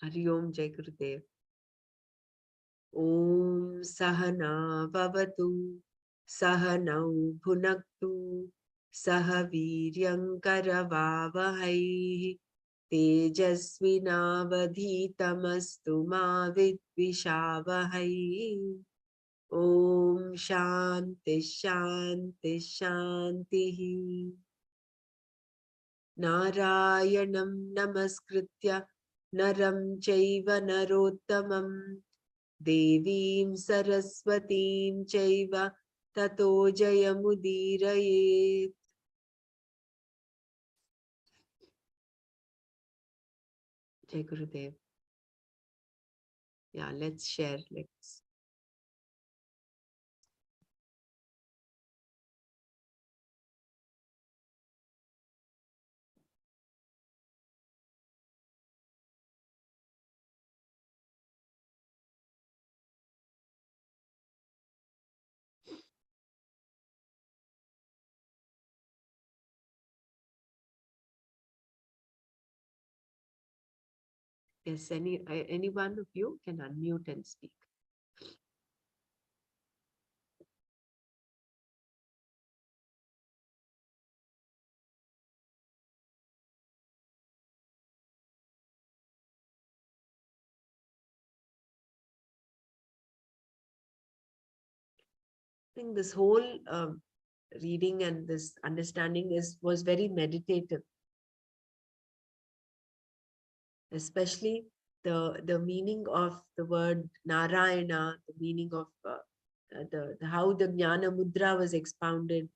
Hari Om, Jai Gurudev. Om Sahana Vavatu Sahanau Bhunaktu Sahaviryankaravavahai Tejasvinavadhitamastu ma vidvishavahai. Om Shanti Shanti Shanti. Narayanam Namaskritya Naram Chaiva Narottamam Devim Saraswatim Chaiva Tato Jayamudirayet. Jai Gurudev. Yeah, let's share. Let's. Yes, any one of you can unmute and speak. I think this whole reading and this understanding was very meditative, especially the meaning of the word Narayana, the meaning of the how the Jnana Mudra was expounded.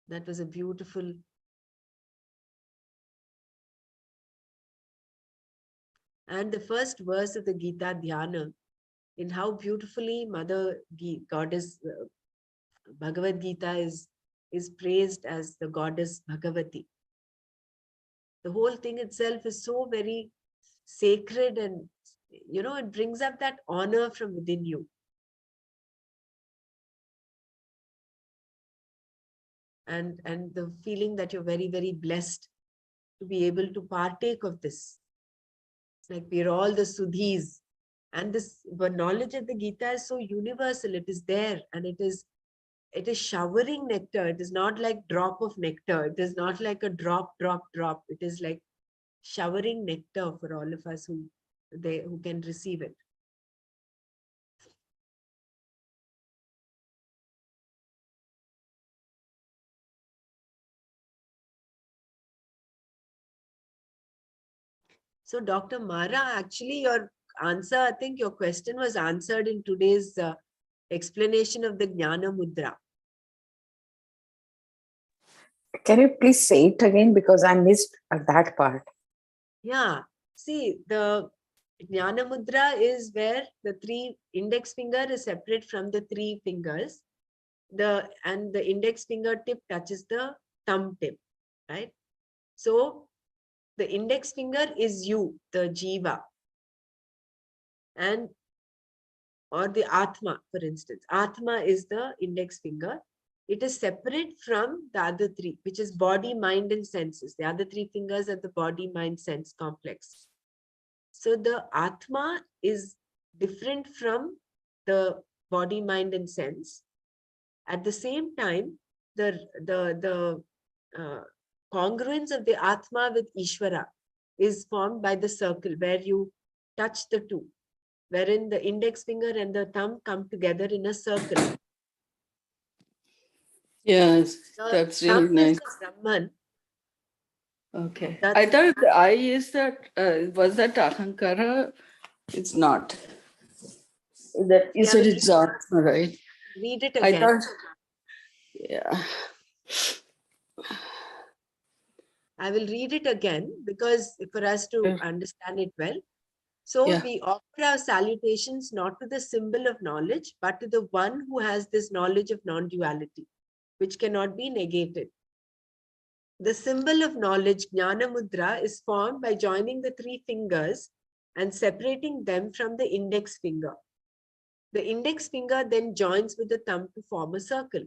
That was a beautiful. And the first verse of the Gita Dhyana, in how beautifully Mother Goddess Bhagavad Gita is praised as the goddess Bhagavati. The whole thing itself is so very sacred, and it brings up that honor from within you. And the feeling that you're very, very blessed to be able to partake of this. It's like we're all the Sudhis. And this knowledge of the Gita is so universal. It is there, and it is showering nectar. It is not like drop of nectar. It is not like a drop, drop, drop. It is like showering nectar for all of us who can receive it. So Dr. Mara, actually your answer, I think your question was answered in today's explanation of the Jnana Mudra. Can you please say it again, because I missed that part? Yeah. See, the Jnana Mudra is where the three index finger is separate from the three fingers. And the index finger tip touches the thumb tip, right? So the index finger is you, the Jiva, or the Atma, for instance. Atma is the index finger. It is separate from the other three, which is body, mind, and senses. The other three fingers are the body, mind, sense complex. So the Atma is different from the body, mind, and sense. At the same time, the congruence of the Atma with Ishvara is formed by the circle where you touch the two, wherein the index finger and the thumb come together in a circle. Yes, that's really nice. Brahman. Okay. I thought the I is that, was that Ahankara? It's not. That you said it's Atma, right? Read it again. I thought, yeah. I will read it again because for us to understand it well. So we offer our salutations not to the symbol of knowledge, but to the one who has this knowledge of non-duality, which cannot be negated. The symbol of knowledge, Jnana Mudra, is formed by joining the three fingers and separating them from the index finger. The index finger then joins with the thumb to form a circle.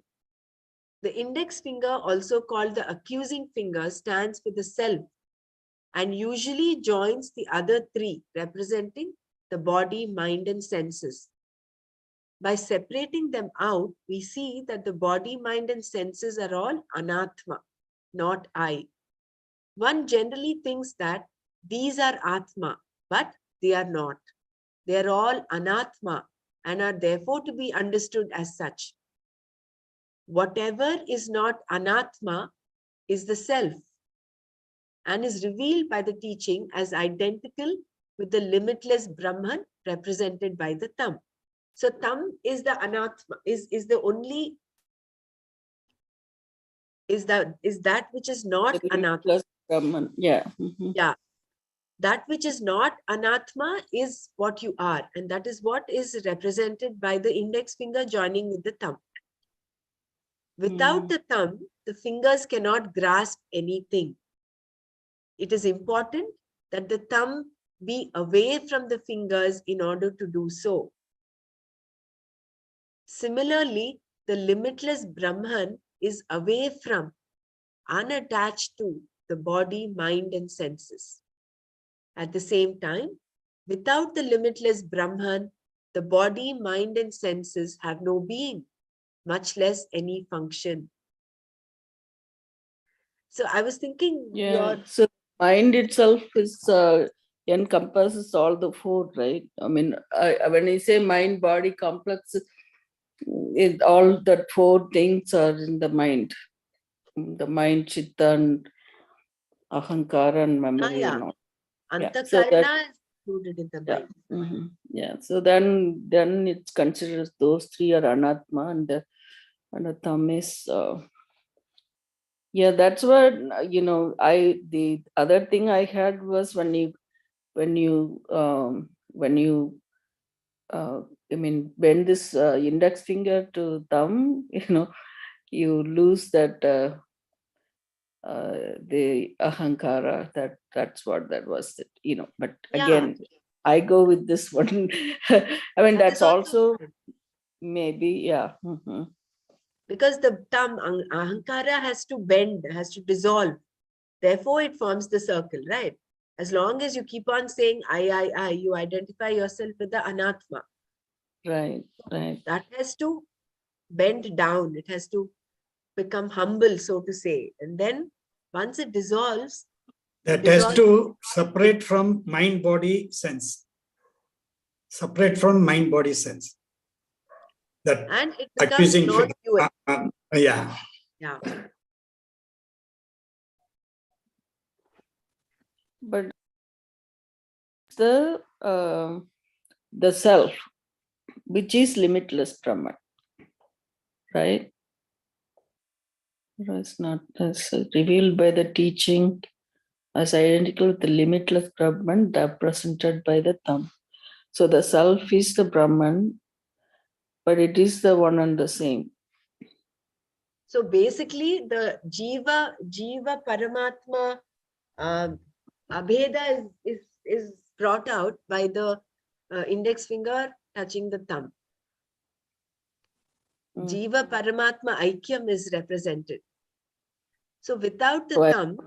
The index finger, also called the accusing finger, stands for the self, and usually joins the other three, representing the body, mind, and senses. By separating them out, we see that the body, mind, and senses are all anatma, not I. One generally thinks that these are atma, but they are not. They are all anatma and are therefore to be understood as such. Whatever is not anatma is the self and is revealed by the teaching as identical with the limitless Brahman represented by the thumb. So thumb is the anatma, is the only, is that which is not anatma. Plus Brahman. Yeah. Yeah. That which is not anatma is what you are. And that is what is represented by the index finger joining with the thumb. Without the thumb, the fingers cannot grasp anything. It is important that the thumb be away from the fingers in order to do so. Similarly, the limitless Brahman is away from, unattached to the body, mind, and senses. At the same time, without the limitless Brahman, the body, mind, and senses have no being, much less any function. So I was thinking, So mind itself is encompasses all the four, right? I mean, when I say mind body complex, all the four things are in the mind. The mind, chitta, and ahankara, and memory, and all. So that, Antakarana is included in the mind. Yeah. So then it's considered those three are anatma, and the thumb is. Yeah, that's what the other thing I had was when you bend this index finger to thumb, you lose that the ahankara. That's what that was. But again, I go with this one. I mean, that's also maybe, yeah. Because the thumb, ahankara, has to bend, has to dissolve. Therefore, it forms the circle, right? As long as you keep on saying I, you identify yourself with the anatma. Right. That has to bend down. It has to become humble, so to say. And then once it dissolves, that has to separate from mind, body, sense. Separate from mind, body, sense. That and it becomes non-dual. Yeah. But the self, which is limitless Brahman, right? It's not as revealed by the teaching as identical with the limitless Brahman represented by the thumb. So the self is the Brahman, but it is the one and the same. So basically, the Jiva Paramatma Abheda is brought out by the index finger touching the thumb. Jiva Paramatma Aikyam is represented. So without the thumb,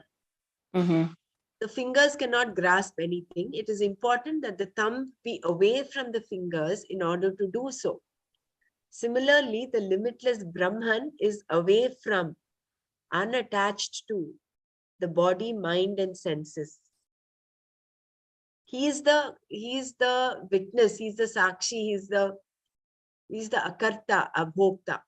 the fingers cannot grasp anything. It is important that the thumb be away from the fingers in order to do so. Similarly, the limitless Brahman is away from, unattached to the body, mind, and senses. He is the witness, he's the sakshi, he's the akarta, abhokta.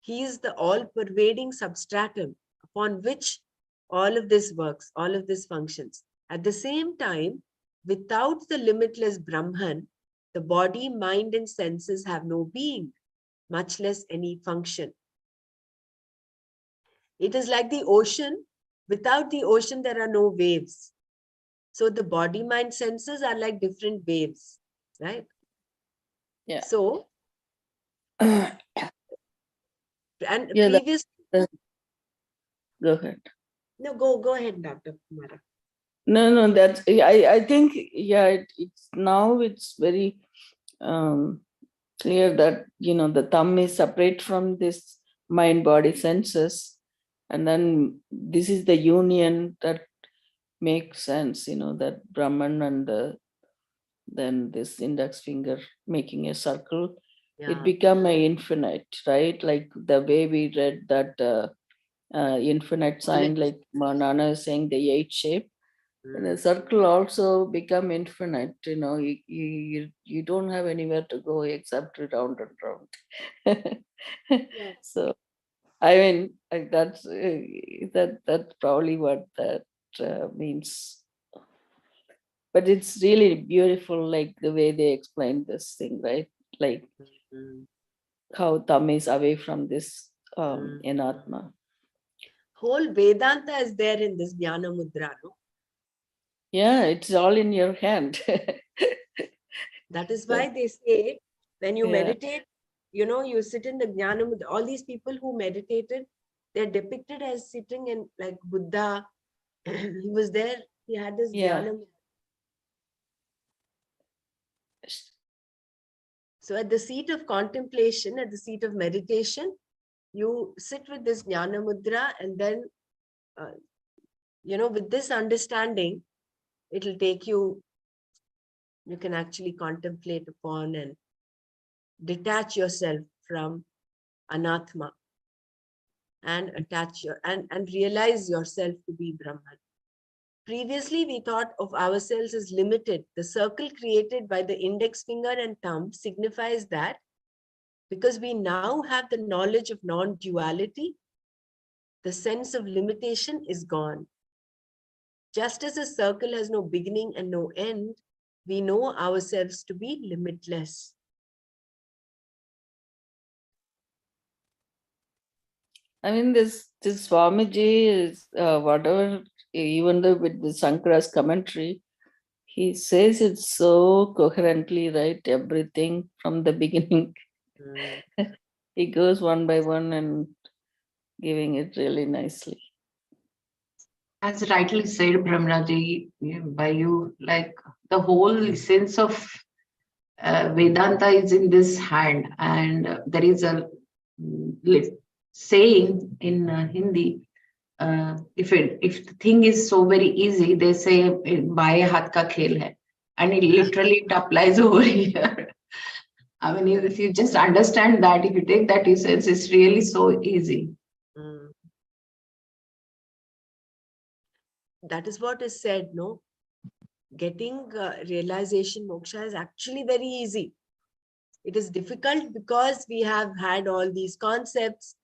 He is the all-pervading substratum upon which all of this works, all of this functions. At the same time, without the limitless Brahman, the body, mind, and senses have no being, much less any function. It is like the ocean. Without the ocean, there are no waves. So the body, mind, senses are like different waves, right? Yeah. So, and previous. Go ahead. No, go ahead, Dr. Kumara. No, that's, I think, yeah, it's very clear that, the thumb is separate from this mind, body, senses. And then this is the union that make sense, that Brahman and then this index finger making a circle, Yeah. it become a infinite, right? Like the way we read that infinite sign, like Manana is saying the eight shape. And the circle also become infinite, you don't have anywhere to go except round and round. So I mean, that's probably what that means. But it's really beautiful, like the way they explain this thing, right? Like how thumb is away from this Anatma. Whole Vedanta is there in this Jnana Mudra, no? Yeah, it's all in your hand. That is why they say when you Yeah. meditate, you sit in the Jnana Mudra. All these people who meditated, they're depicted as sitting in like Buddha. He was there, he had this Yeah. Jnana Mudra. So at the seat of contemplation, at the seat of meditation, you sit with this Jnana Mudra, and then, with this understanding, it'll take you can actually contemplate upon and detach yourself from Anatma and attach and realize yourself to be Brahman. Previously, we thought of ourselves as limited. The circle created by the index finger and thumb signifies that because we now have the knowledge of non-duality, the sense of limitation is gone. Just as a circle has no beginning and no end, we know ourselves to be limitless. I mean, this Swamiji is whatever, even though with the Shankara's commentary, he says it so coherently, right? Everything from the beginning. He goes one by one and giving it really nicely. As rightly said, Brahmanaji, by you, like the whole sense of Vedanta is in this hand, and there is a saying in Hindi. If the thing is so very easy, they say baye haath ka khel hai, and it literally it applies over here. I mean, if you just understand that, if you take that essence, it's really so easy. That is what is said, no? Getting realization moksha is actually very easy. It is difficult because we have had all these concepts.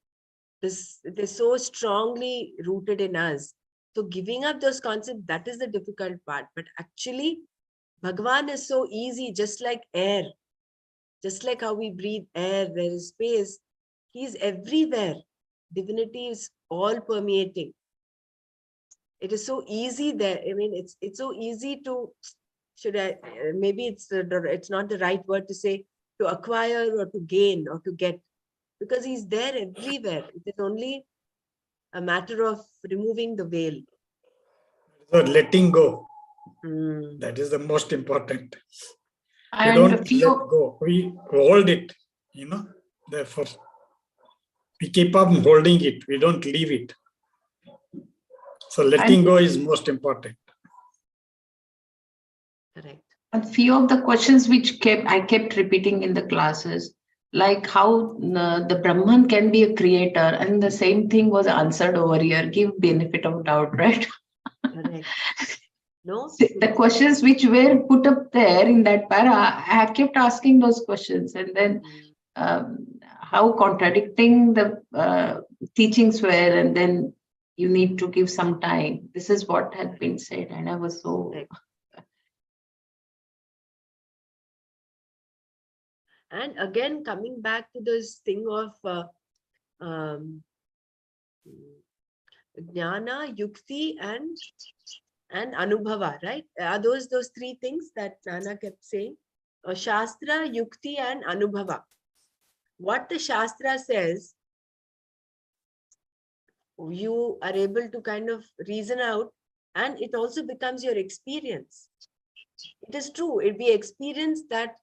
They're so strongly rooted in us. So giving up those concepts, that is the difficult part. But actually, Bhagavan is so easy, just like air. Just like how we breathe air, there is space. He is everywhere. Divinity is all permeating. It is so easy there. I mean, it's so easy to, maybe it's not the right word to say, to acquire or to gain or to get, because he's there everywhere. It is only a matter of removing the veil. So letting go. That is the most important. We And don't let go. We hold it, therefore we keep on holding it. We don't leave it. So letting go is most important. Correct. A few of the questions which I kept repeating in the classes, like how the Brahman can be a creator, and the same thing was answered over here. Give benefit of doubt, right? Correct. No? The questions which were put up there in that para, I have kept asking those questions, and then how contradicting the teachings were, and then you need to give some time. This is what had been said, and I was so. Correct. And again, coming back to this thing of jnana, yukti, and anubhava, right? Are those three things that Nana kept saying? Shastra, yukti, and anubhava. What the Shastra says, you are able to kind of reason out, and it also becomes your experience. It is true. We experience that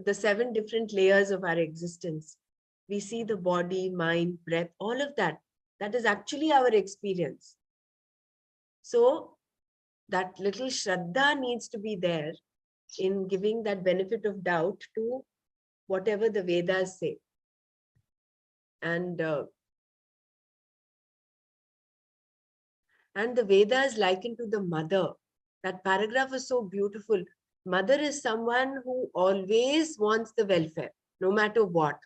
the 7 different layers of our existence. We see the body, mind, breath, all of that. That is actually our experience. So that little Shraddha needs to be there in giving that benefit of doubt to whatever the Vedas say. And the Veda is likened to the mother. That paragraph is so beautiful. Mother is someone who always wants the welfare, no matter what.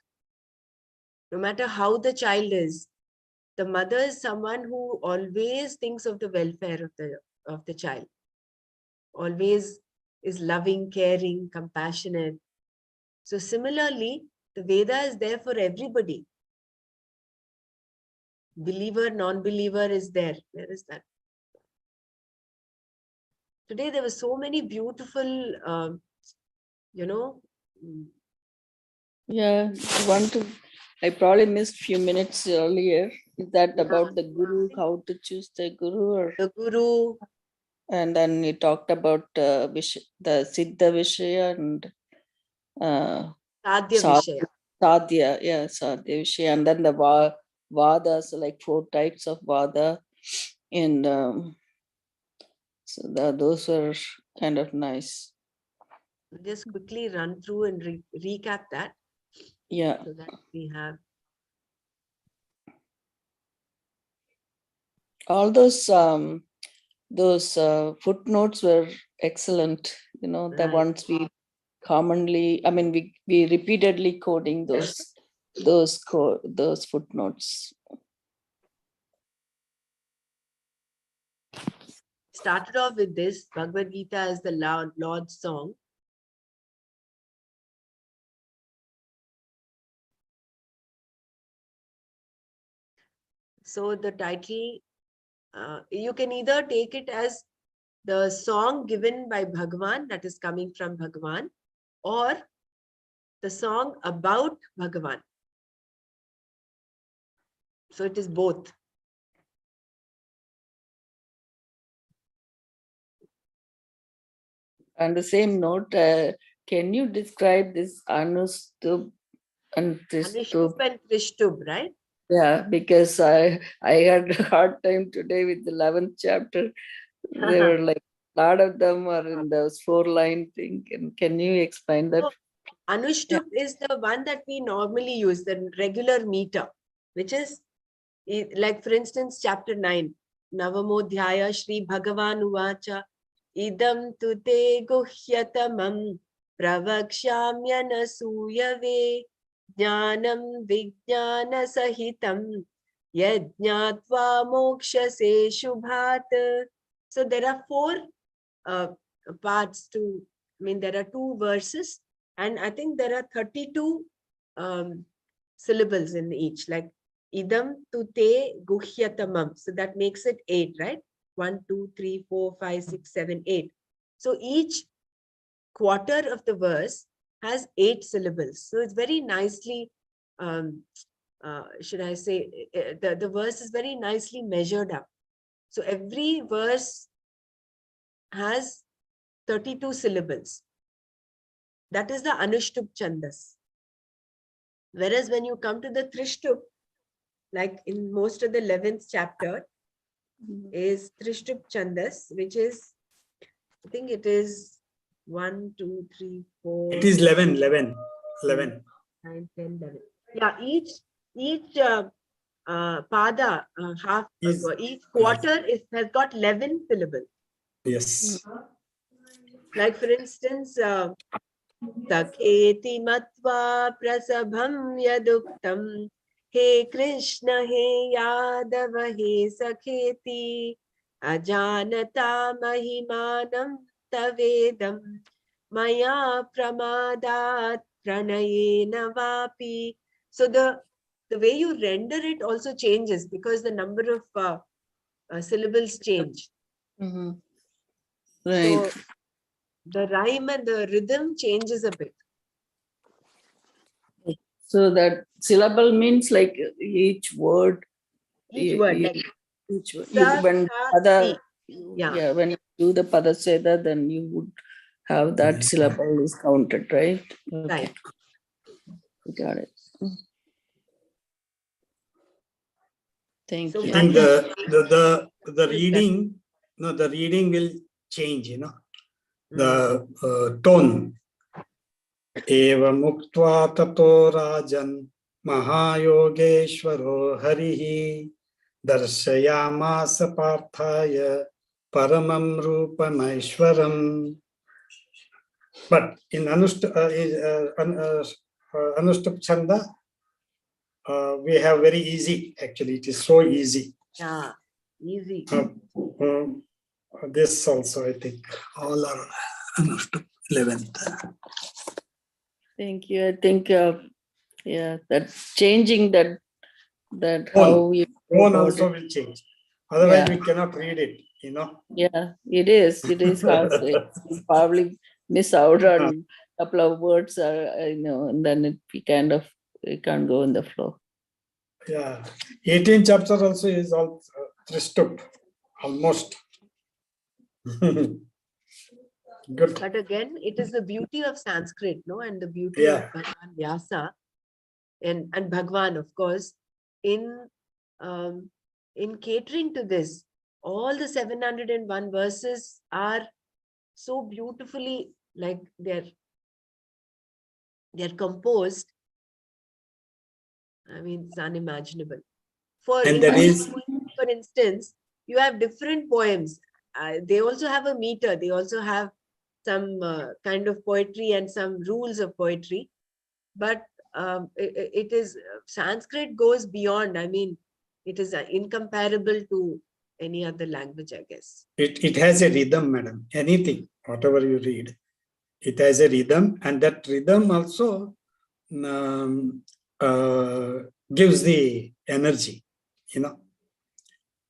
No matter how the child is, the mother is someone who always thinks of the welfare of the child. Always is loving, caring, compassionate. So similarly, the Veda is there for everybody. Believer, non-believer is there. Where is that? Today there were so many beautiful, Yeah, I probably missed few minutes earlier. Is that about the guru, how to choose the guru? Or, the Guru, and then you talked about the Siddha Vishaya and Sadhya Sa- Vishaya. Sadhya, yeah, Sadhya Vishaya. And then the Vadas, like 4 types of Vada. And so those were kind of nice. Just quickly run through and recap that. Yeah. So that we have all those footnotes were excellent. The right. ones we commonly, I mean, we repeatedly coding those footnotes. Started off with this Bhagavad Gita as the Lord's song. So the title, you can either take it as the song given by Bhagavan, that is coming from Bhagavan, or the song about Bhagavan. So it is both. On the same note, can you describe this Anustub and Tristub? Anushtup and Trishtub, right? Yeah, because I had a hard time today with the 11th chapter. They were like, a lot of them are in those 4-line thing. Can you explain that? So, Anushtup is the one that we normally use, the regular meter, which is like, for instance, chapter 9, Navamodhyaya Shri Bhagavan Uvacha Idam Tute Guhyatamam Pravakshamyana Suyave Jnanam Vijnana Sahitam Yajnatva Mokshase Shubhat. So there are 4 parts to, there are 2 verses, and I think there are 32 syllables in each, like idam tu te guhyatamam. So that makes it 8, right? 1, 2, 3, 4, 5, 6, 7, 8. So each quarter of the verse has 8 syllables. So it's very nicely, should I say, the verse is very nicely measured up. So every verse has 32 syllables. That is the Anushtup Chandas. Whereas when you come to the Trishtup, like in most of the 11th chapter, is Trishtup Chandas, which is, I think it is 1, 2, 3, 4. It is 11. 9, 10, 11. Yeah, each pada, each quarter has got 11 syllables. Yes. Like, for instance, Sakheti matva prasabham yaduktam He Krishna he Yadava he Sakheti Ajanata mahimanam tavedam Maya pramadat pranayena vapi. So the way you render it also changes because the number of syllables change. Mm-hmm. Right. So the rhyme and the rhythm changes a bit. So that syllable means like each word. Each word, like each word. sa, When sa, yeah, when you do the padaseda, then you would have that syllable is counted, right? Okay. Right. Got it. Thank So you. I think the reading, no, the reading will change, the tone. Eva muktva tato rajan mahayogeshwaro harihi darshayamasa parthaya paramam rupamaishwaram. But in Anushtup Chanda, we have very easy, actually. It is so easy. Yeah, easy. This also, I think, all are Anushtup 11th. Thank you. I think, that changing that how we go Tone about also it. will change. Otherwise, Yeah. we cannot read it, Yeah, it is. It is hard. We probably miss out on a couple of words, and then we can't go in the flow. Yeah. 18th chapter also is all Trishtup, almost. Good. But again, it is the beauty of Sanskrit, no, and the beauty of Bhagwan Vyasa and Bhagwan, of course, in catering to this. All the 701 verses are so beautifully, like they're composed. I mean, it's unimaginable. And that is, For instance, you have different poems. They also have a meter. They also have some kind of poetry and some rules of poetry. But it is, Sanskrit goes beyond. I mean, it is incomparable to any other language, I guess. it has a rhythm, madam. Anything, whatever you read, it has a rhythm, and that rhythm also gives the energy,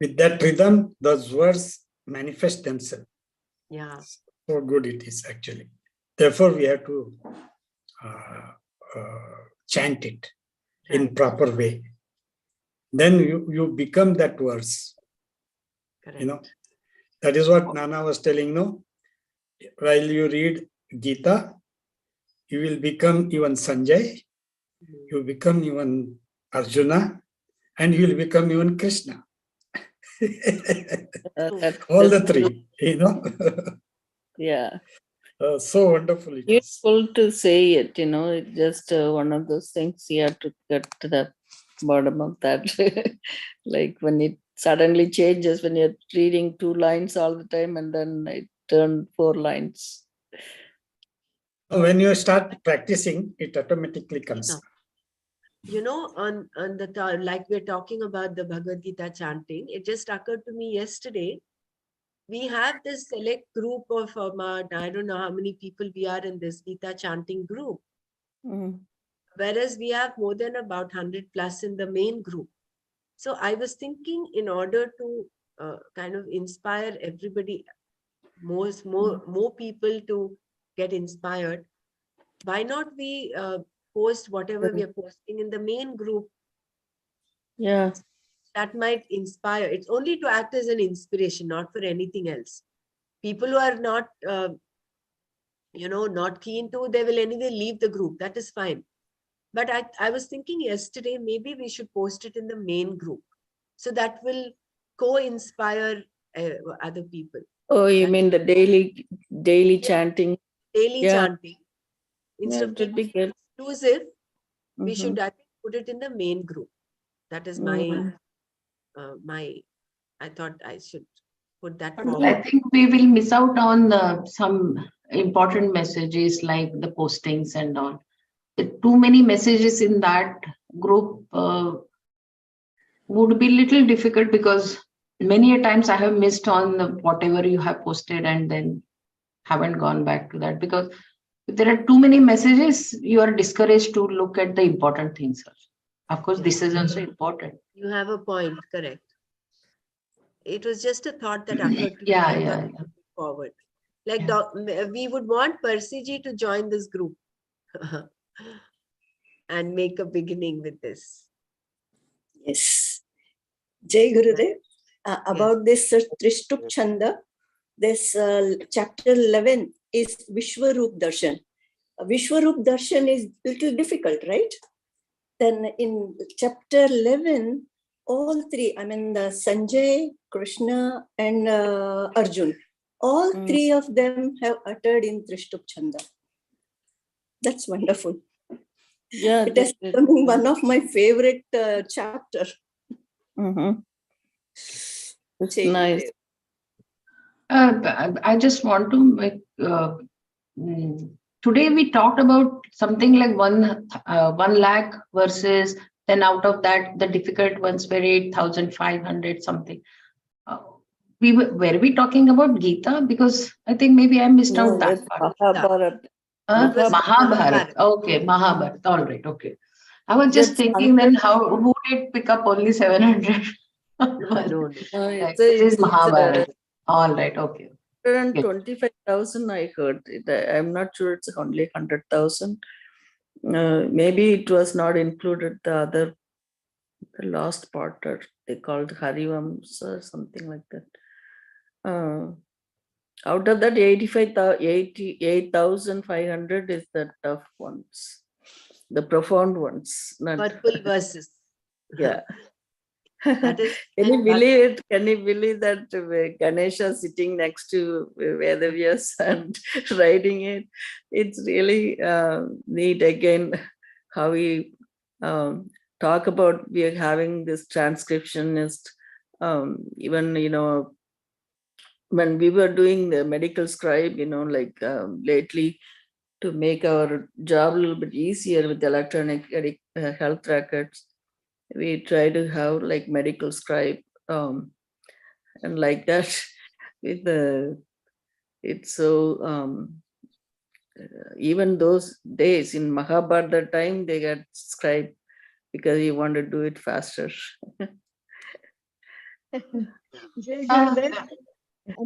With that rhythm, those words manifest themselves. Yeah. So good it is, actually. Therefore, we have to chant it in proper way. Then you become that verse. Correct. That is what Nana was telling, no? While you read Gita, you will become even Sanjay, you become even Arjuna, and you will become even Krishna. All the three, Yeah. So wonderful it is. Useful to say it, it's just one of those things you have to get to the bottom of that. Like when it suddenly changes, when you're reading 2 lines all the time and then it turned 4 lines. When you start practicing, it automatically comes. On the, like we're talking about the Bhagavad Gita chanting, it just occurred to me yesterday. We have this select group of, I don't know how many people we are in this Gita chanting group. Whereas we have more than about 100 plus in the main group. So I was thinking, in order to kind of inspire everybody, more people to get inspired, why not we post whatever we are posting in the main group? Yeah. That might inspire. It's only to act as an inspiration, not for anything else. People who are not, not keen to, they will anyway leave the group. That is fine. But I was thinking yesterday, maybe we should post it in the main group. So that will co-inspire other people. Oh, you mean the daily chanting? Daily chanting. Instead of be good. Exclusive, we should, I think, put it in the main group. That is my, I thought I should put that forward. I think we will miss out on some important messages like the postings and all. Too many messages in that group would be little difficult, because many a times I have missed on whatever you have posted and then haven't gone back to that, because if there are too many messages, you are discouraged to look at the important things. Of course, this is also important. You have a point, correct. It was just a thought that occurred to me. Forward. Like we would want Percy ji to join this group and make a beginning with this. Yes. Jai Gurudev. About this Trishtup Chanda, this chapter 11 is Vishwarup Darshan. Vishwarup Darshan is little difficult, right? Then in chapter 11, all three, I mean, Sanjay, Krishna, and Arjun, All three of them have uttered in Trishtup Chanda. That's wonderful. Yeah, It is becoming one of my favorite chapter. It's nice. I just want to make. Today we talked about something like 1 lakh versus, then out of that the difficult ones were 8,500 something. Were we talking about Gita? Because I think maybe I missed out that part. Mahabharata. Mahabharata. Okay, Mahabharata. All right. Okay. I was just thinking then who did pick up only 700? No. This is Mahabharata. All right. Okay. 125,000 I heard. I'm not sure it's only 100,000. Maybe it was not included the last part that they called Harivams or something like that. Out of that 88,500 is the tough ones, the profound ones. Purple verses. Yeah. That is. Can you believe it? Can you believe that Ganesha sitting next to Vedavyas and writing it? It's really neat. Again, how we talk about we are having this transcriptionist. Even when we were doing the medical scribe, like lately, to make our job a little bit easier with electronic health records, we try to have like medical scribe, and like that with the it's so even those days in Mahabharata time they got scribe because he wanted to do it faster.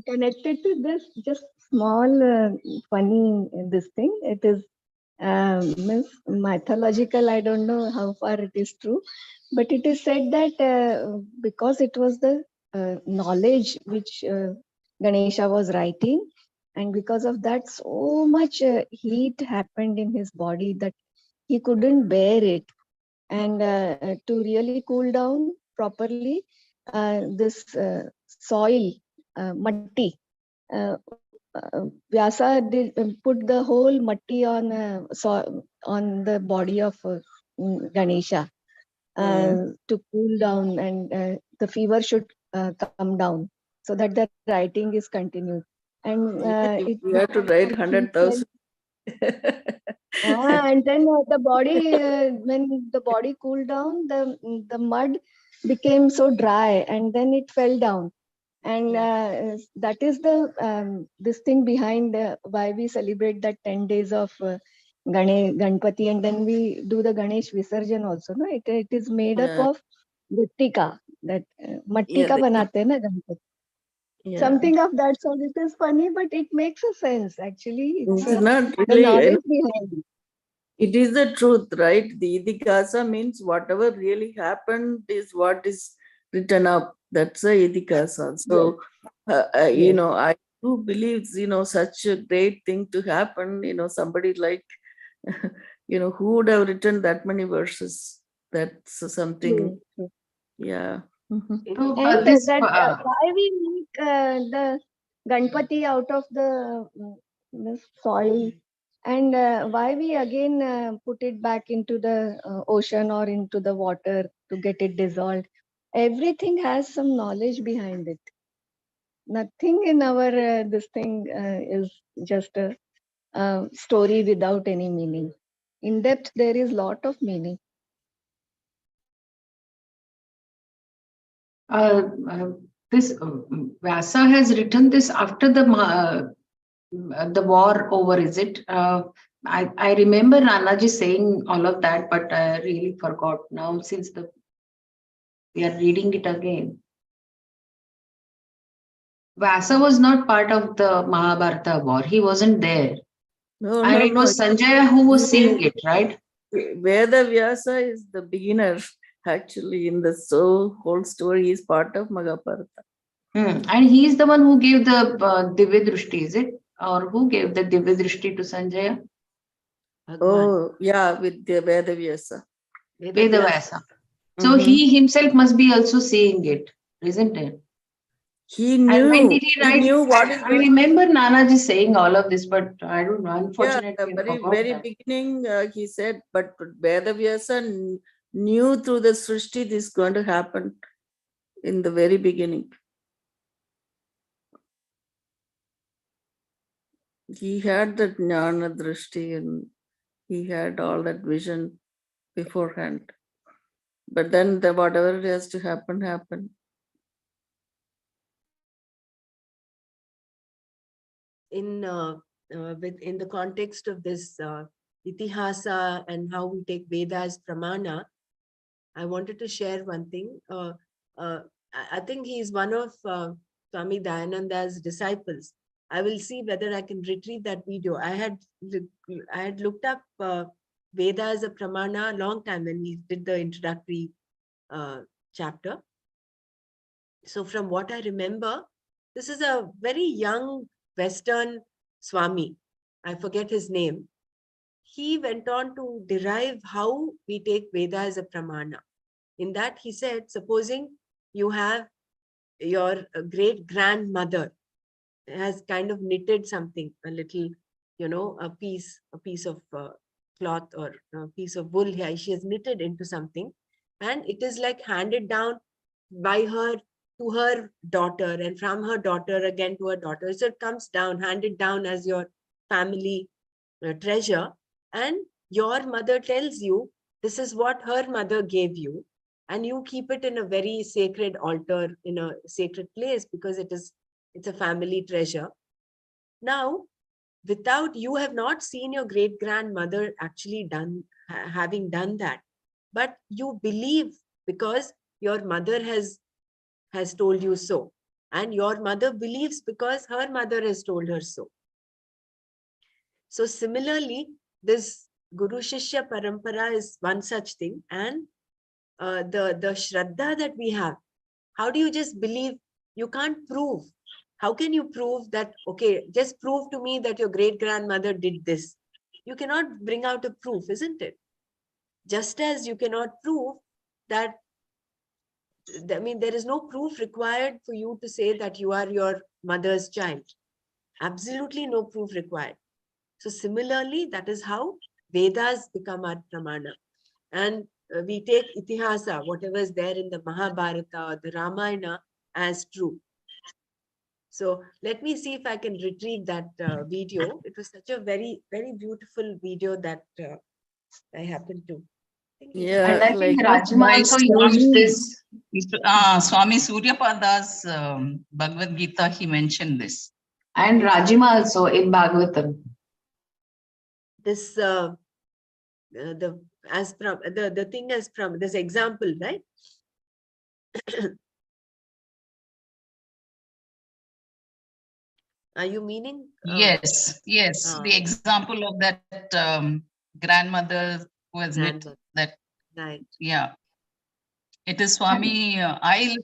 Connected to this, just small funny this thing. It is mythological. I don't know how far it is true, but it is said that because it was the knowledge which Ganesha was writing, and because of that, so much heat happened in his body that he couldn't bear it, and to really cool down properly, this soil, matti. Vyasa did put the whole matti on on the body of Ganesha to cool down, and the fever should come down, so that the writing is continued. And you have to write 100,000. And then the body, when the body cooled down, the mud became so dry, and then it fell down. And that is the this thing behind why we celebrate that 10 days of Ganpati, and then we do the Ganesh Visarjan also. No, it is made up of Gittika, that mattika banate na Ganpati. Something of that sort. It is funny, but it makes a sense actually. It's not really, the knowledge behind it. It is the truth, right? The Idikasa means whatever really happened is what is written up. That's a Idikasa. So, I do believe, such a great thing to happen, somebody like, who would have written that many verses? That's something, yeah. And why we make the Ganpati out of the soil, and why we again put it back into the ocean or into the water to get it dissolved. Everything has some knowledge behind it. Nothing in our this thing is just a story without any meaning. In depth, there is lot of meaning. This Vyasa has written this after the war over, is it? I remember Nanaji saying all of that, but I really forgot now since we are reading it again. Vyasa was not part of the Mahabharata war. He wasn't there. And it was Sanjaya who was seeing it, right? Veda Vyasa is the beginner. Actually, in the whole story is part of Mahabharata. And he is the one who gave the Divya Drishti, is it? Or who gave the Divya Drishti to Sanjaya? Oh, yeah, with the Veda Vyasa. Veda Vyasa. So he himself must be also seeing it, isn't it? He And knew. when did he write? knew what is I going. remember Nanaji saying all of this, but I don't know. Yeah, Unfortunately, the I very forgot very that. beginning, he said, but Vedavyasa knew through the Srishti this is going to happen in the very beginning. He had that jnana drishti and he had all that vision beforehand. But then whatever has to happen, happened. In the context of this itihasa and how we take Veda as pramana, I wanted to share one thing. I think he is one of Swami Dayananda's disciples. I will see whether I can retrieve that video. I had looked up Veda as a pramana a long time when we did the introductory chapter. So from what I remember, this is a very young Western Swami. I forget his name. He went on to derive how we take Veda as a pramana. In that he said, supposing you have your great grandmother has kind of knitted something, a little, a piece of cloth or a piece of wool here. She has knitted into something, and it is like handed down by her to her daughter, and from her daughter again to her daughter. So it comes down, handed down as your family treasure. And your mother tells you this is what her mother gave you, and you keep it in a very sacred altar, in a sacred place, because it's a family treasure. Now, without, you have not seen your great grandmother actually having done that, but you believe because your mother has told you so, and your mother believes because her mother has told her so. So similarly, this Guru Shishya Parampara is one such thing, and the Shraddha that we have, how do you just believe? You can't prove. How can you prove that, okay, just prove to me that your great-grandmother did this? You cannot bring out a proof, isn't it? Just as you cannot prove that, I mean, there is no proof required for you to say that you are your mother's child. Absolutely no proof required. So similarly, that is how Vedas become our pramana. And we take itihasa, whatever is there in the Mahabharata or the Ramayana, as true. So let me see if I can retrieve that video. It was such a very, very beautiful video that I happened to. Yeah, And I like think Rajma By also used this. Swami Suryapada's Bhagavad Gita, he mentioned this. And Rajima also in Bhagavatam. This the thing as from this example, right? Are you meaning? Yes. The example of that grandmother who has knit that. Right. Yeah. It is Swami. I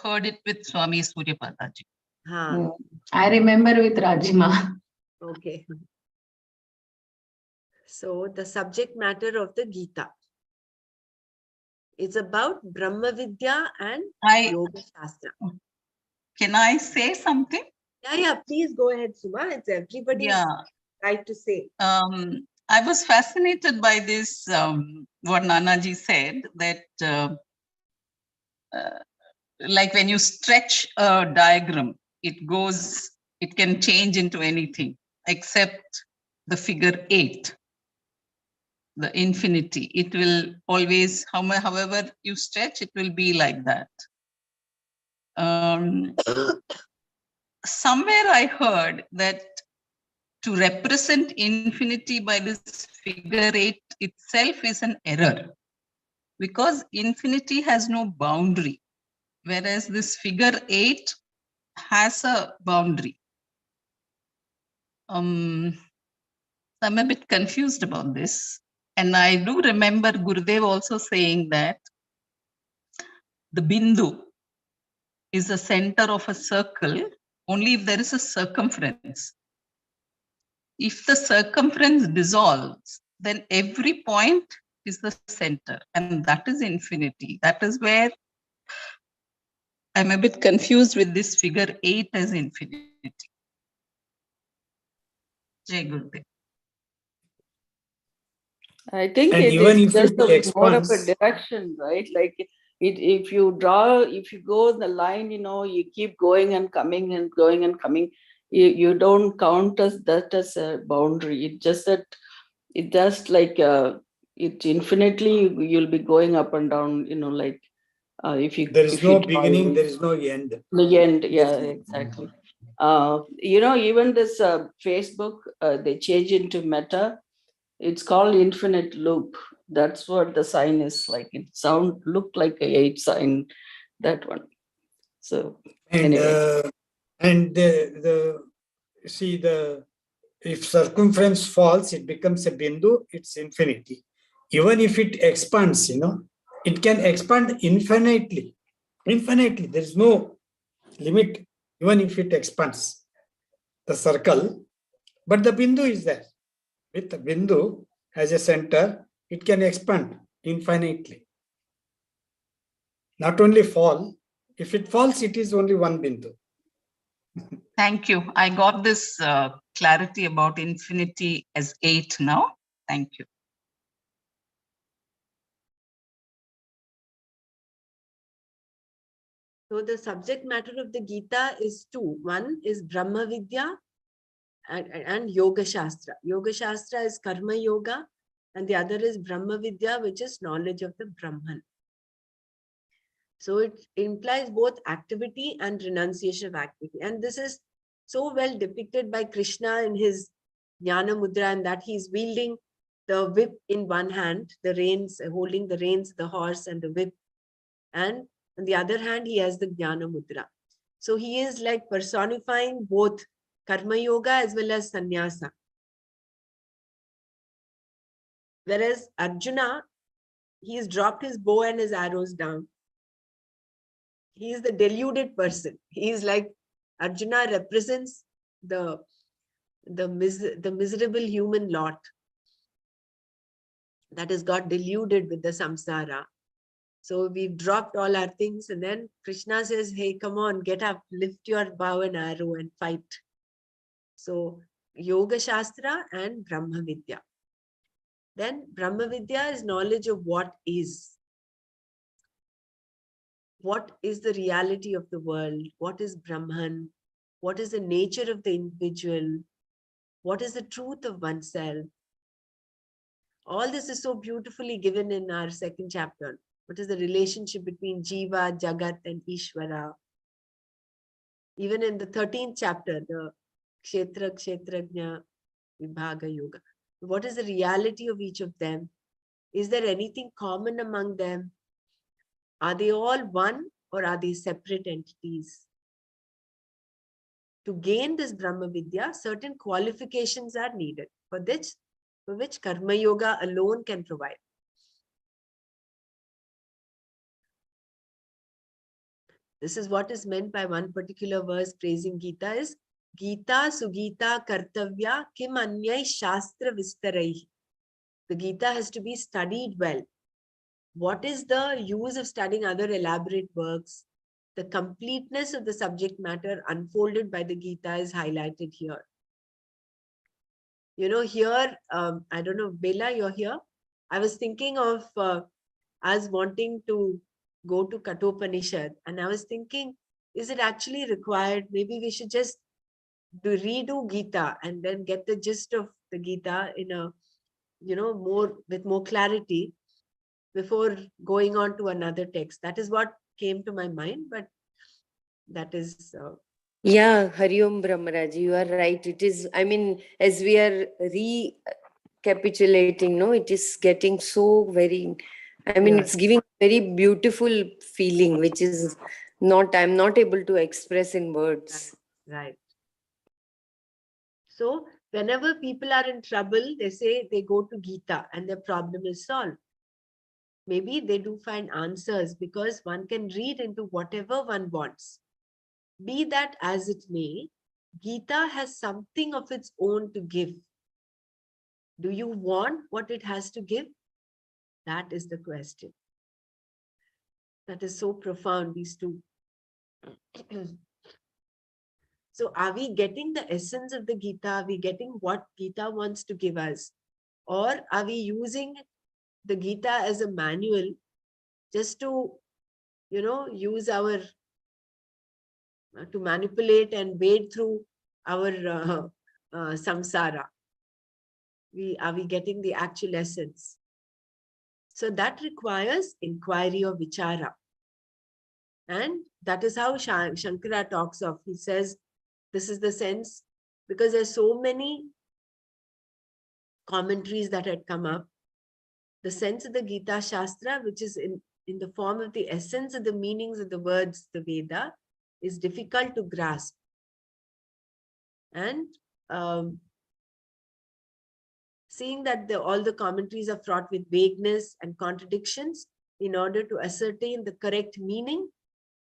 heard it with Swami Suryapadaji. I remember with Rajima. Okay. So the subject matter of the Gita is about Brahma Vidya and Yoga Shastra. Can I say something? Yeah, please go ahead, Suma. It's everybody's right to say. I was fascinated by this, what Nanaji said, that like when you stretch a diagram, it can change into anything except the figure 8, the infinity. It will always, however you stretch, it will be like that. Somewhere I heard that to represent infinity by this figure 8 itself is an error, because infinity has no boundary, whereas this figure 8 has a boundary. I'm a bit confused about this. And I do remember Gurudev also saying that the bindu is the center of a circle only if there is a circumference. If the circumference dissolves, then every point is the center, and that is infinity. That is where I'm a bit confused with this figure 8 as infinity. Jai Gurudev. I think And it even is if just it more of a expands, direction, right? Like if you go the line, you keep going and coming and going and coming. You don't count as that as a boundary. It just that it just like it infinitely you'll be going up and down. Like if you there is no draw beginning, there is no end. the end, There yeah, is no- exactly. Even this Facebook, they change into Meta. It's called infinite loop. That's what the sign is like. It look like a 8 sign, that one. So And anyway, if circumference falls, it becomes a bindu, it's infinity. Even if it expands, it can expand infinitely. Infinitely, there is no limit, even if it expands the circle, but the bindu is there. With the bindu as a center, it can expand infinitely. Not only fall, if it falls, it is only one bindu. Thank you. I got this clarity about infinity as 8 now. Thank you. So the subject matter of the Gita is two. One is Brahma Vidya and Yoga Shastra. Yoga Shastra is Karma Yoga, and the other is Brahma Vidya, which is knowledge of the Brahman. So it implies both activity and renunciation of activity. And this is so well depicted by Krishna in his Jnana Mudra, and that he's wielding the whip in one hand, the reins, holding the reins, the horse and the whip. And on the other hand, he has the Jnana Mudra. So he is like personifying both Karma Yoga as well as Sannyasa. Whereas Arjuna, he's dropped his bow and his arrows down. He is the deluded person. He is like Arjuna represents the miserable human lot that has got deluded with the samsara. So we've dropped all our things, and then Krishna says, hey, come on, get up, lift your bow and arrow and fight. So Yoga Shastra and Brahma Vidya. Then Brahma Vidya is knowledge of what is. What is the reality of the world? What is Brahman? What is the nature of the individual? What is the truth of oneself? All this is so beautifully given in our second chapter. What is the relationship between Jiva, Jagat, and Ishvara? Even in the 13th chapter, the Kshetra, Kshetrajna, Vibhaga Yoga. What is the reality of each of them? Is there anything common among them? Are they all one or are they separate entities? To gain this Brahma Vidya, certain qualifications are needed, for which Karma Yoga alone can provide. This is what is meant by one particular verse praising Gita is Gita Sugita Kartavya Kim Anyai Shastra Vistaraihi. The Gita has to be studied well. What is the use of studying other elaborate works? The completeness of the subject matter unfolded by the Gita is highlighted here. Here, I don't know, Bela, you're here. I was thinking of us wanting to go to Kathopanishad, and I was thinking, is it actually required? Maybe we should just redo Gita and then get the gist of the Gita in a, with more clarity before going on to another text. That is what came to my mind, but that is... Yeah, Hari Om Brahmaraj, you are right. It is, as we are recapitulating, no, it is getting so very, it's giving very beautiful feeling, which is I'm not able to express in words. Right. So whenever people are in trouble, they say they go to Gita and their problem is solved. Maybe they do find answers because one can read into whatever one wants. Be that as it may, Gita has something of its own to give. Do you want what it has to give? That is the question. That is so profound, these two So are we getting the essence of the Gita? Are we getting what Gita wants to give us? Or are we using the Gita as a manual just to, use our, to manipulate and wade through our samsara? Are we getting the actual essence? So that requires inquiry or vichara. And that is how Shankara talks of. He says, this is the sense, because there's so many commentaries that had come up. The sense of the Gita Shastra, which is in the form of the essence of the meanings of the words, the Veda, is difficult to grasp. And seeing that all the commentaries are fraught with vagueness and contradictions, in order to ascertain the correct meaning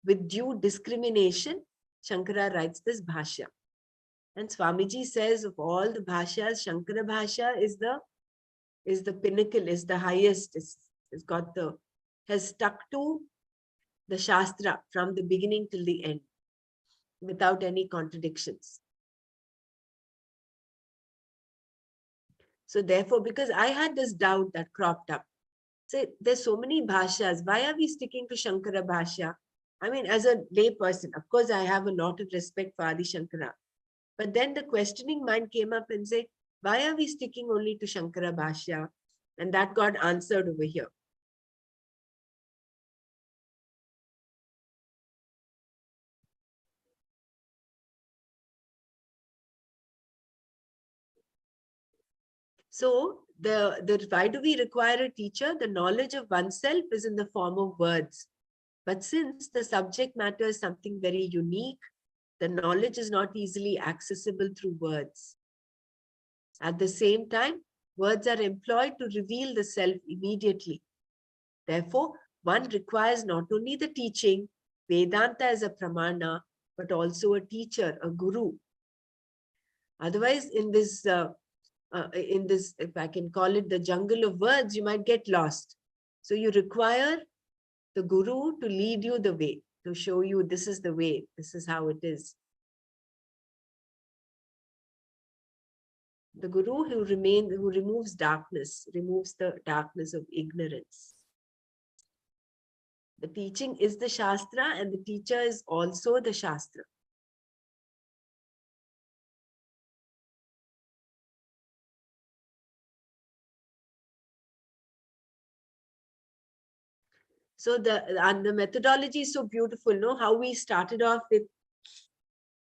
with due discrimination, Shankara writes this Bhashya. And Swamiji says of all the Bhashyas, Shankara Bhashya is the pinnacle, is the highest, has stuck to the Shastra from the beginning till the end, without any contradictions. So therefore, because I had this doubt that cropped up, say there's so many Bhashyas, why are we sticking to Shankara Bhashya? I mean, as a lay person, of course, I have a lot of respect for Adi Shankara. But then the questioning mind came up and said, why are we sticking only to Shankara Bhashya? And that got answered over here. So why do we require a teacher? The knowledge of oneself is in the form of words. But since the subject matter is something very unique, the knowledge is not easily accessible through words. At the same time, words are employed to reveal the self immediately. Therefore, one requires not only the teaching, Vedanta as a pramana, but also a teacher, a guru. Otherwise, in this, if I can call it the jungle of words, you might get lost. So you require the guru to lead you the way, to show you this is the way, this is how it is. The guru who removes darkness, removes the darkness of ignorance. The teaching is the Shastra, and the teacher is also the Shastra. So the methodology is so beautiful, no? How we started off with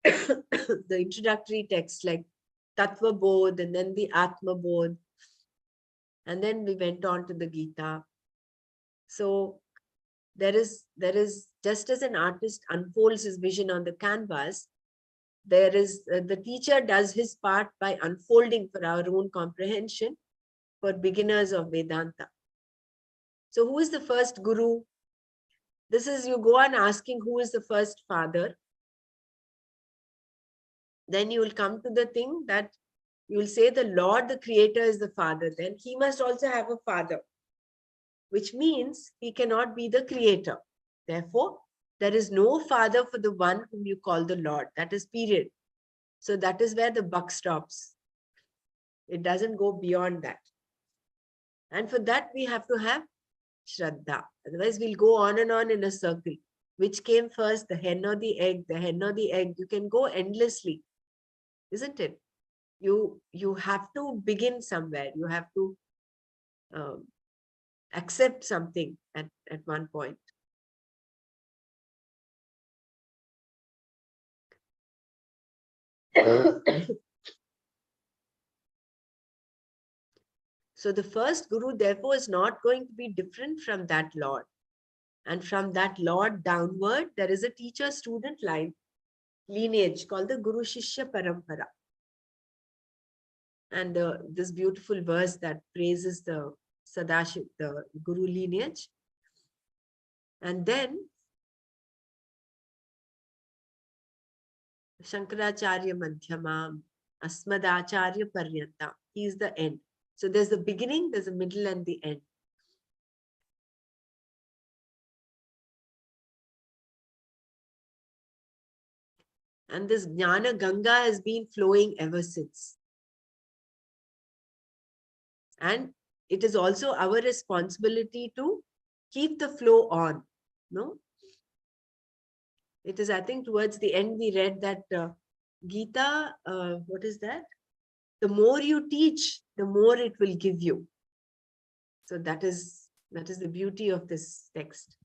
the introductory text like Tattva Bodh, and then the Atma Bodh, and then we went on to the Gita. So there is just as an artist unfolds his vision on the canvas, there is the teacher does his part by unfolding for our own comprehension for beginners of Vedanta. So who is the first guru? This is, you go on asking who is the first father. Then you will come to the thing that you will say the Lord, the Creator, is the father. Then he must also have a father, which means he cannot be the creator. Therefore, there is no father for the one whom you call the Lord. That is period. So that is where the buck stops. It doesn't go beyond that. And for that, we have to have Shraddha. Otherwise, we'll go on and on in a circle. Which came first, the hen or the egg? The hen or the egg? You can go endlessly, isn't it? You have to begin somewhere. You have to accept something at one point. So the first guru, therefore, is not going to be different from that Lord. And from that Lord downward, there is a teacher-student lineage called the Guru Shishya Parampara. And this beautiful verse that praises the Sadashiv, the Guru lineage. And then Shankaracharya Madhyamam, Asmadacharya Paryanta. He is the end. So there's the beginning, there's a middle, and the end. And this Jnana Ganga has been flowing ever since. And it is also our responsibility to keep the flow on. No? It is, I think, towards the end we read that Gita, what is that? The more you teach, the more it will give you. So that is the beauty of this text.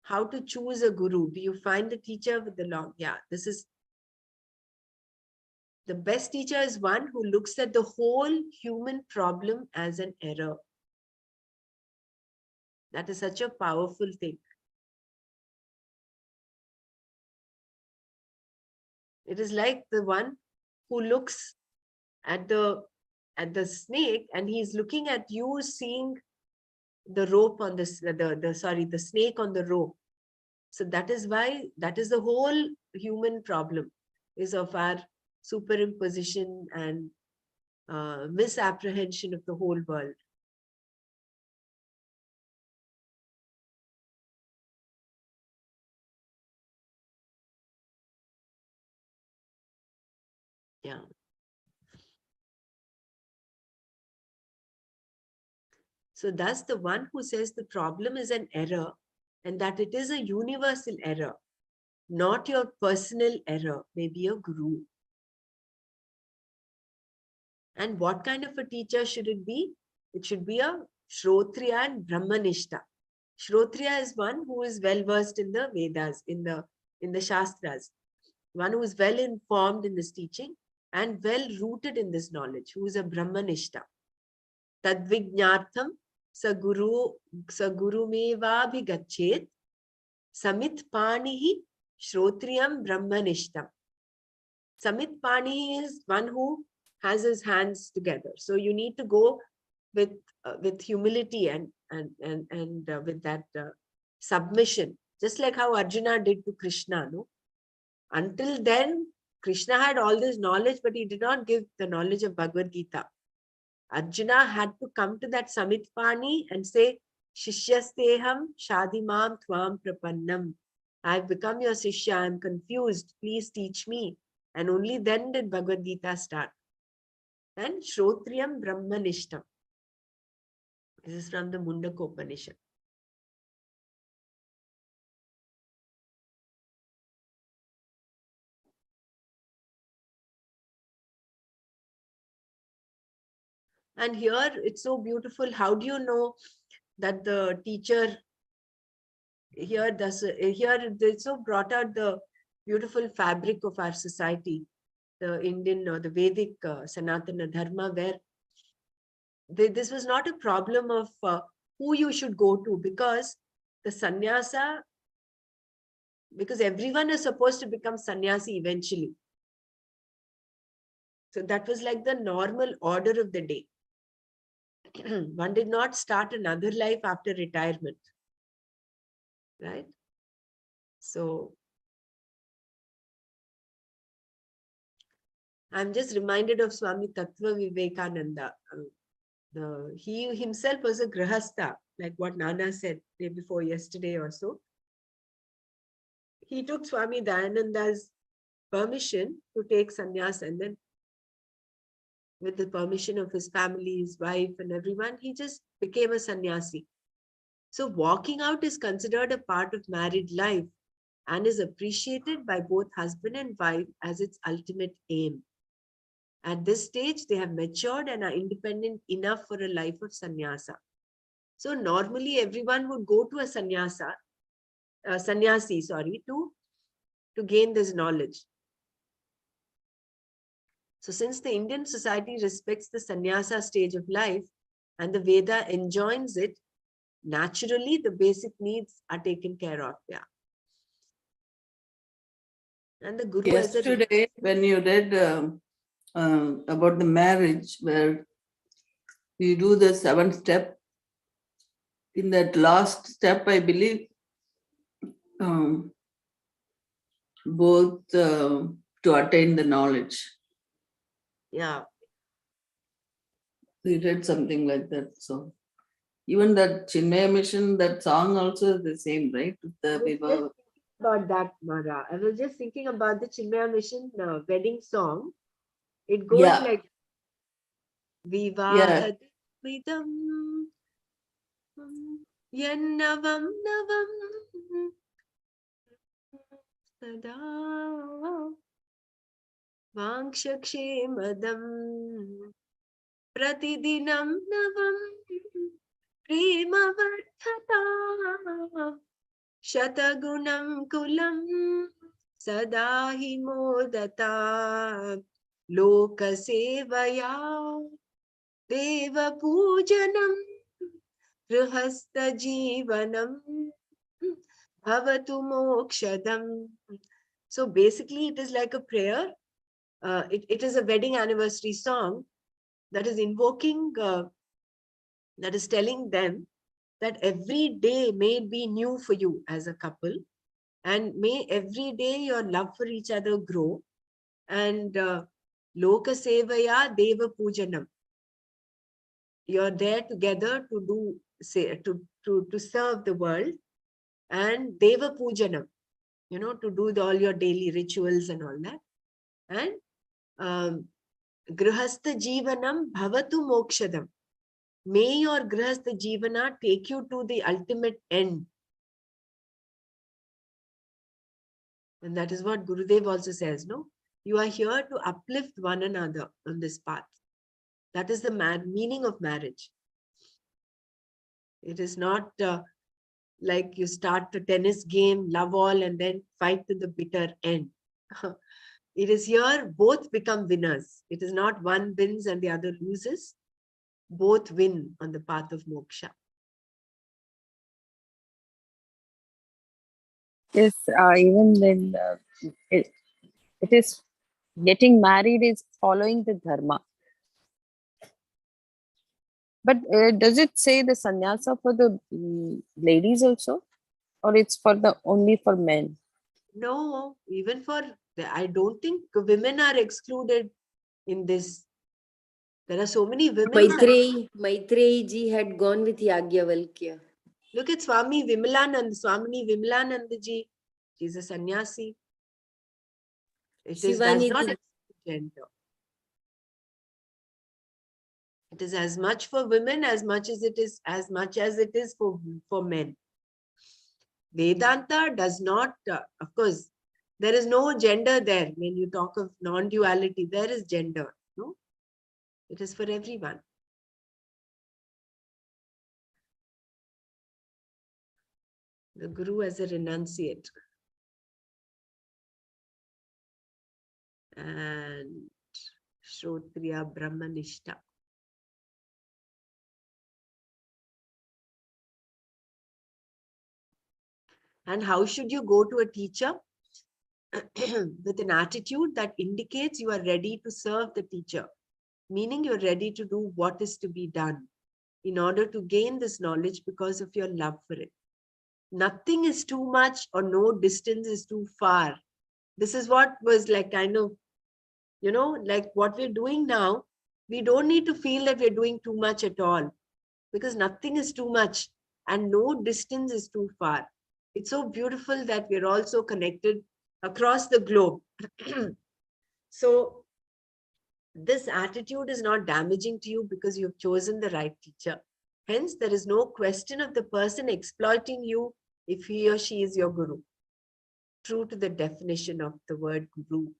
How to choose a guru? Do you find the teacher with the long? Yeah, this is the best teacher is one who looks at the whole human problem as an error. That is such a powerful thing. It is like the one who looks at the snake and he's looking at you seeing the rope on the snake on the rope. So that is why, that is the whole human problem, is of our superimposition and misapprehension of the whole world. Yeah. So thus the one who says the problem is an error and that it is a universal error, not your personal error, may be a guru. And what kind of a teacher should it be? It should be a Shrotriya and Brahmanishta. Shrotriya is one who is well versed in the Vedas, in the Shastras, one who is well informed in this teaching and well rooted in this knowledge, who is a Brahmanishta. Tadvignartham sagurumeva bhigachet samit panihi shrotriyam brahmanishtam. Samit panihi is one who has his hands together. So you need to go with humility and with that submission, just like how Arjuna did to Krishna. No, until then Krishna had all this knowledge, but he did not give the knowledge of Bhagavad Gita. Arjuna had to come to that Samitpani and say, Shishyasteham Shadimam Twam Prapannam. I have become your Sishya, I am confused, please teach me. And only then did Bhagavad Gita start. And Shrotriyam Brahmanishtam. This is from the Mundaka Upanishad. And here it's so beautiful. How do you know that the teacher here does? Here they so brought out the beautiful fabric of our society, the Indian or the Vedic Sanatana Dharma, where this was not a problem of who you should go to, because the sannyasa, because everyone is supposed to become sannyasi eventually. So that was like the normal order of the day. One did not start another life after retirement, right? So I'm just reminded of Swami Tattva Vivekananda. He himself was a grahastha, like what Nana said day before yesterday or so. He took Swami Dayananda's permission to take sannyas, and then with the permission of his family, his wife and everyone, he just became a sannyasi. So walking out is considered a part of married life and is appreciated by both husband and wife as its ultimate aim. At this stage, they have matured and are independent enough for a life of sannyasa. So normally everyone would go to a sannyasi, to gain this knowledge. So since the Indian society respects the sannyasa stage of life and the Veda enjoins it, naturally the basic needs are taken care of. Yeah. And the Guru Yesterday, when you read about the marriage, where you do the 7th step, in that last step, I believe, both to attain the knowledge. Yeah. We read something like that. So even that Chinmaya Mission, that song also is the same, right? The Yes, about that, Mara. I was just thinking about the Chinmaya Mission wedding song. It goes Yeah, like yeah. Vivahadidam Yannavam Navam Sada Vangshakshemadam Pratidinam Navam Premavardhata Shatagunam Kulam Sadahi Modata Lokasevaya Deva Pujanam Grihastha Jivanam Bhavatu Mokshadam. So basically, it is like a prayer. It is a wedding anniversary song that is invoking, that is telling them that every day may be new for you as a couple, and may every day your love for each other grow. And Loka Sevaya Deva Pujanam. You're there together to do, say, to serve the world, and Deva Pujanam, to do all your daily rituals and all that. And Grihastha Jivanam Bhavatu Mokshadam. May your Grihastha Jivana take you to the ultimate end. And that is what Gurudev also says, no? You are here to uplift one another on this path. That is the meaning of marriage. It is not like you start the tennis game, love all, and then fight to the bitter end. It is here, both become winners. It is not one wins and the other loses. Both win on the path of moksha. Yes, even when it, it is getting married is following the dharma. But does it say the sannyasa for the ladies also, or it's for the only for men? No, even for, I don't think women are excluded in this. There are so many women. Maitreyi ji had gone with Yagyavalkya. Look at Swami Vimalanand ji. She's a sannyasi. It is, does not exclude gender. It is as much for women as much as it is for men. Vedanta does not, of course, there is no gender there. When you talk of non-duality, there is gender. No, it is for everyone. The Guru as a renunciate. And Shrotriya Brahmanishta. And how should you go to a teacher? With an attitude that indicates you are ready to serve the teacher, meaning you're ready to do what is to be done in order to gain this knowledge because of your love for it. Nothing is too much or no distance is too far. This is what was like kind of, like what we're doing now. We don't need to feel that we're doing too much at all, because nothing is too much and no distance is too far. It's so beautiful that we're also connected across the globe. So this attitude is not damaging to you because you've chosen the right teacher. Hence, there is no question of the person exploiting you if he or she is your guru. True to the definition of the word guru.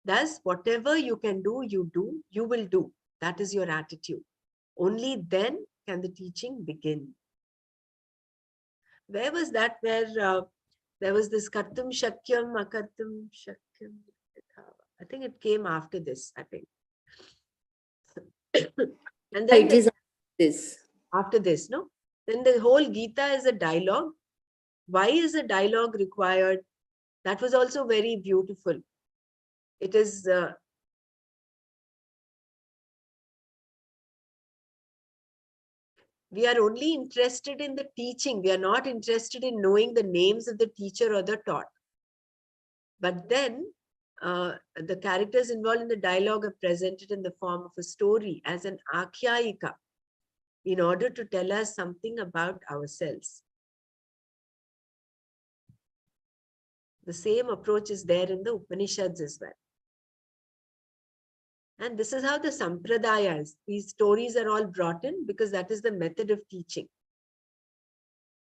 Thus, whatever you can do, you will do. That is your attitude. Only then can the teaching begin. Where was that? Where there was this Kartum Shakyam, Akartum Shakyam. I think it came after this, I think. And then It is this. after this, no? Then the whole Gita is a dialogue. Why is a dialogue required? That was also very beautiful. It is we are only interested in the teaching. We are not interested in knowing the names of the teacher or the taught. But then the characters involved in the dialogue are presented in the form of a story as an akhyayika in order to tell us something about ourselves. The same approach is there in the Upanishads as well. And this is how the sampradayas, these stories are all brought in because that is the method of teaching.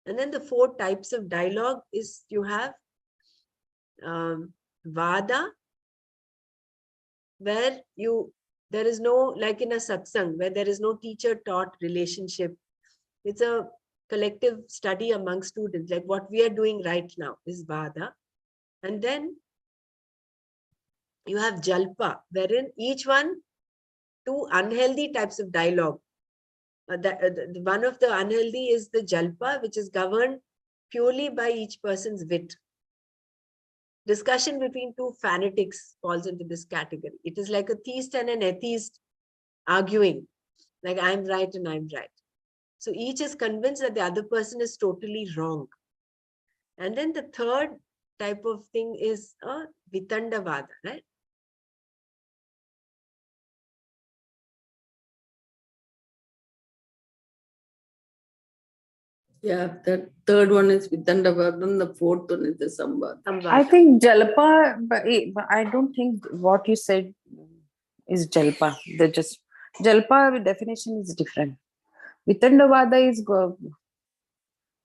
And then the 4 types of dialogue is you have vada, where there is no, like in a satsang, where there is no teacher-taught relationship. It's a collective study among students, like what we are doing right now is vada. And then you have jalpa, wherein each one, 2 unhealthy types of dialogue. One of the unhealthy is the jalpa, which is governed purely by each person's wit. Discussion between 2 fanatics falls into this category. It is like a theist and an atheist arguing, like I'm right and I'm right. So each is convinced that the other person is totally wrong. And then the 3rd type of thing is a vitandavada, right? Yeah, the 3rd one is Vitandavadam, the 4th one is the Samvad. I think Jalpa, but I don't think what you said is Jalpa. Jalpa definition is different. Vitandavada is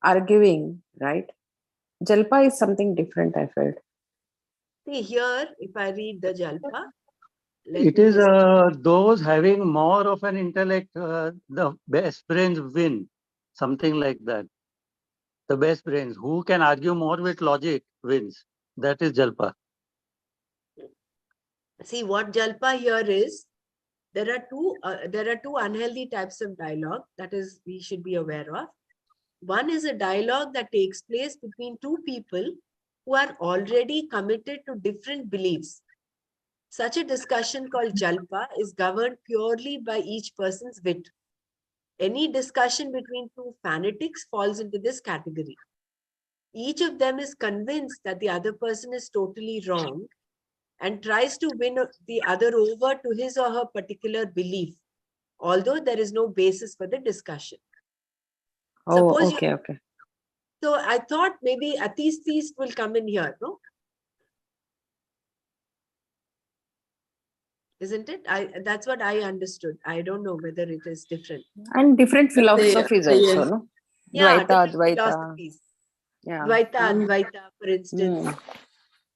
arguing, right? Jalpa is something different, I felt. See here, if I read the jalpa, it is those having more of an intellect, the best brains win, something like that. The best brains, who can argue more with logic, wins. That is Jalpa. See what jalpa here is. There are two unhealthy types of dialogue that is we should be aware of. One is a dialogue that takes place between 2 people who are already committed to different beliefs. Such a discussion called jalpa is governed purely by each person's wit. Any discussion between 2 fanatics falls into this category. Each of them is convinced that the other person is totally wrong and tries to win the other over to his or her particular belief, although there is no basis for the discussion. Oh, okay. So I thought maybe atheist will come in here, no? Isn't it? That's what I understood. I don't know whether it is different. And different philosophies also, no? Yeah, Dvaita, different Advaita. philosophies. Yeah. Dvaita, Advaita, for instance.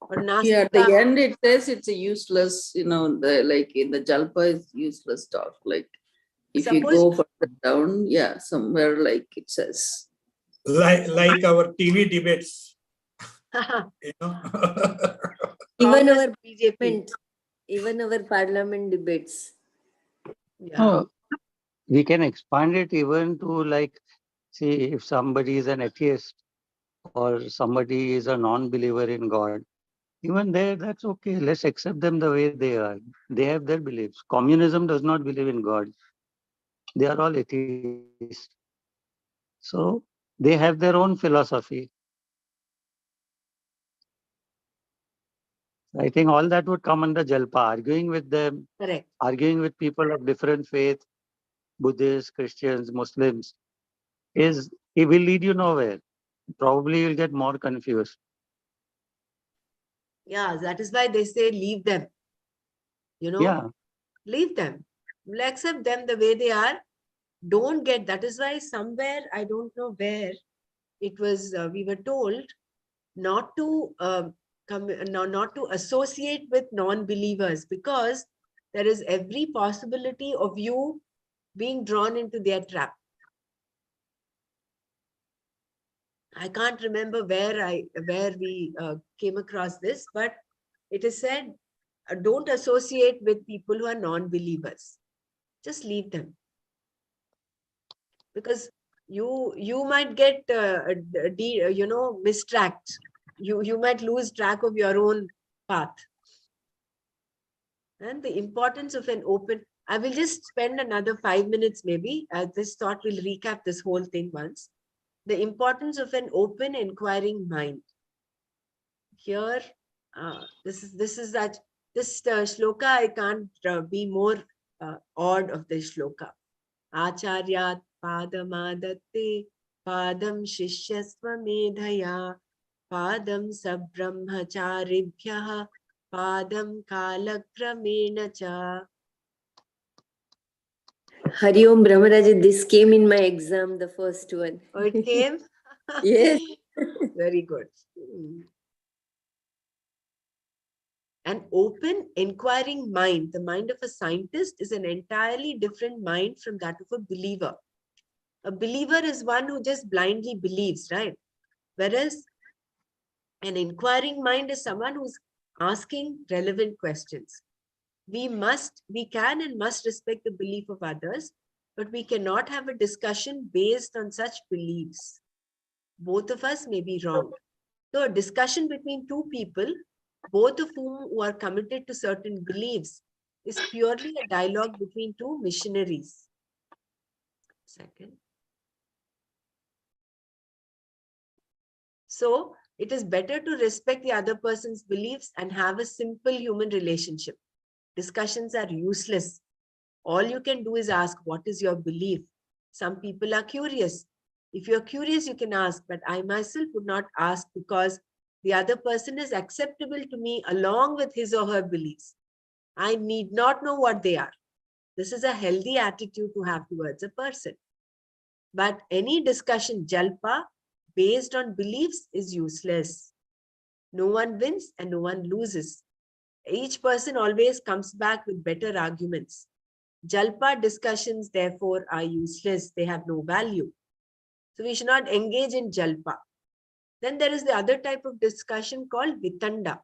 Or Nastika. Yeah, at the end it says it's a useless, like in the Jalpa is useless talk. Like if you go further down, yeah, somewhere like it says. Like our TV debates. Even our parliament debates. Yeah. We can expand it even to, like, see, if somebody is an atheist or somebody is a non-believer in God, even there, that's okay. Let's accept them the way they are. They have their beliefs. Communism does not believe in God. They are all atheists. So they have their own philosophy. I think all that would come under Jalpa, arguing with them, arguing with people of different faith, Buddhists, Christians, Muslims, it will lead you nowhere. Probably you'll get more confused. Yeah, that is why they say leave them. Leave them. Accept them the way they are. Don't get, that is why somewhere, I don't know where, it was, we were told not to not to associate with non-believers, because there is every possibility of you being drawn into their trap. I can't remember where we came across this, but it is said, don't associate with people who are non-believers. Just leave them. Because you might get mistracked. You might lose track of your own path. And the importance of an open, I will just spend another 5 minutes maybe. This thought will recap this whole thing once. The importance of an open, inquiring mind. Here, this shloka, I can't be more awed of this shloka. Acharyat padamadatte padam shishyasva medhaya Padam sabrahmacharibhyah padam kalakramena cha. Hari Om Brahmaraja, this came in my exam, the first one. Oh, it came? Yes. Very good. An open, inquiring mind, the mind of a scientist, is an entirely different mind from that of a believer. A believer is one who just blindly believes, right? Whereas an inquiring mind is someone who's asking relevant questions. We can and must respect the belief of others, but we cannot have a discussion based on such beliefs. Both of us may be wrong. So a discussion between two people, both of whom are committed to certain beliefs, is purely a dialogue between two missionaries. Second. So it is better to respect the other person's beliefs and have a simple human relationship. Discussions are useless. All you can do is ask, what is your belief? Some people are curious. If you're curious, you can ask, but I myself would not ask because the other person is acceptable to me along with his or her beliefs. I need not know what they are. This is a healthy attitude to have towards a person. But any discussion, jalpa, based on beliefs is useless. No one wins and no one loses. Each person always comes back with better arguments. Jalpa discussions, therefore, are useless. They have no value. So we should not engage in jalpa. Then there is the other type of discussion called vitanda,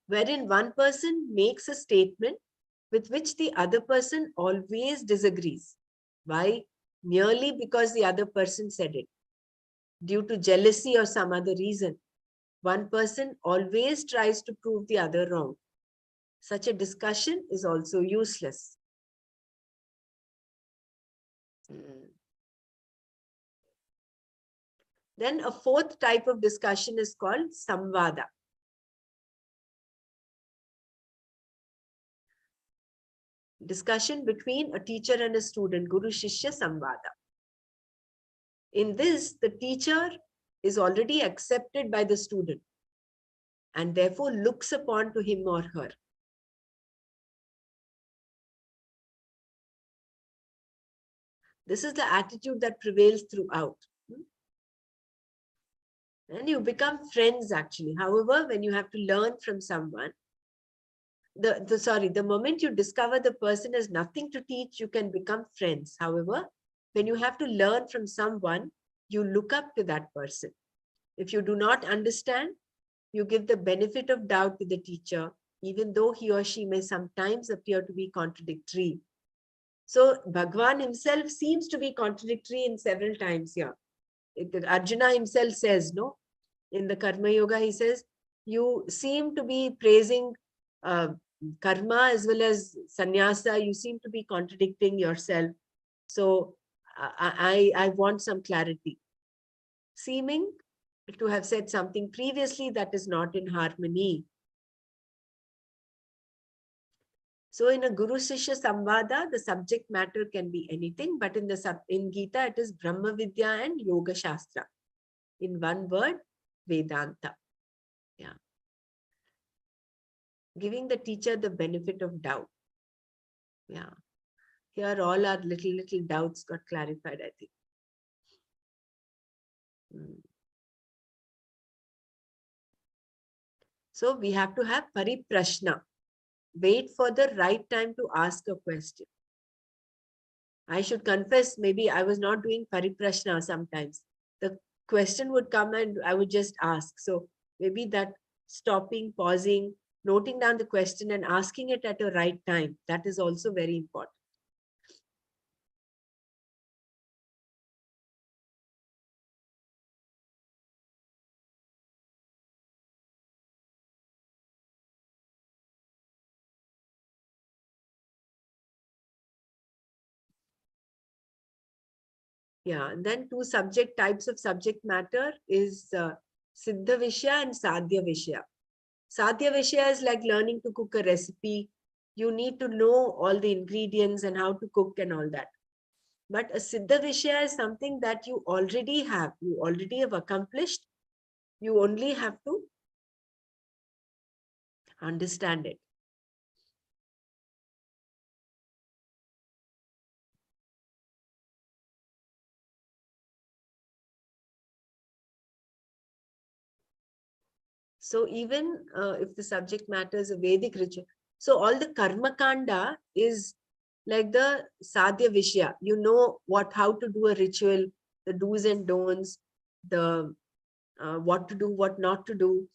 wherein one person makes a statement with which the other person always disagrees. Why? Merely because the other person said it. Due to jealousy or some other reason, one person always tries to prove the other wrong. Such a discussion is also useless. Then a fourth type of discussion is called samvada. Discussion between a teacher and a student, Guru Shishya Samvada. In this, the teacher is already accepted by the student and therefore looks upon to him or her. This is the attitude that prevails throughout. And you become friends actually. However, when you have to learn from someone, the moment you discover the person has nothing to teach, you can become friends. However, when you have to learn from someone, you look up to that person. If you do not understand, you give the benefit of doubt to the teacher, even though he or she may sometimes appear to be contradictory. So Bhagwan himself seems to be contradictory in several times here. Arjuna himself says, no, in the Karma Yoga, he says, you seem to be praising karma as well as sannyasa. You seem to be contradicting yourself. So I want some clarity. Seeming to have said something previously that is not in harmony. So in a Guru Shishya Samvada, the subject matter can be anything, but in Gita, it is Brahma Vidya and Yoga Shastra. In one word, Vedanta. Yeah. Giving the teacher the benefit of doubt. Yeah. Here all our little doubts got clarified, I think. So we have to have pariprashna. Wait for the right time to ask a question. I should confess, maybe I was not doing pariprashna sometimes. The question would come and I would just ask. So maybe that stopping, pausing, noting down the question and asking it at the right time, that is also very important. Yeah, and then two types of subject matter is Siddha Vishya and Sadhya Vishya. Sadhya Vishya is like learning to cook a recipe. You need to know all the ingredients and how to cook and all that. But a Siddha Vishaya is something that you already have. You already have accomplished. You only have to understand it. So even if the subject matter is a Vedic ritual, so all the Karma Kanda is like the Sadhya Vishya. You know how to do a ritual, the do's and don'ts, the what to do, what not to do.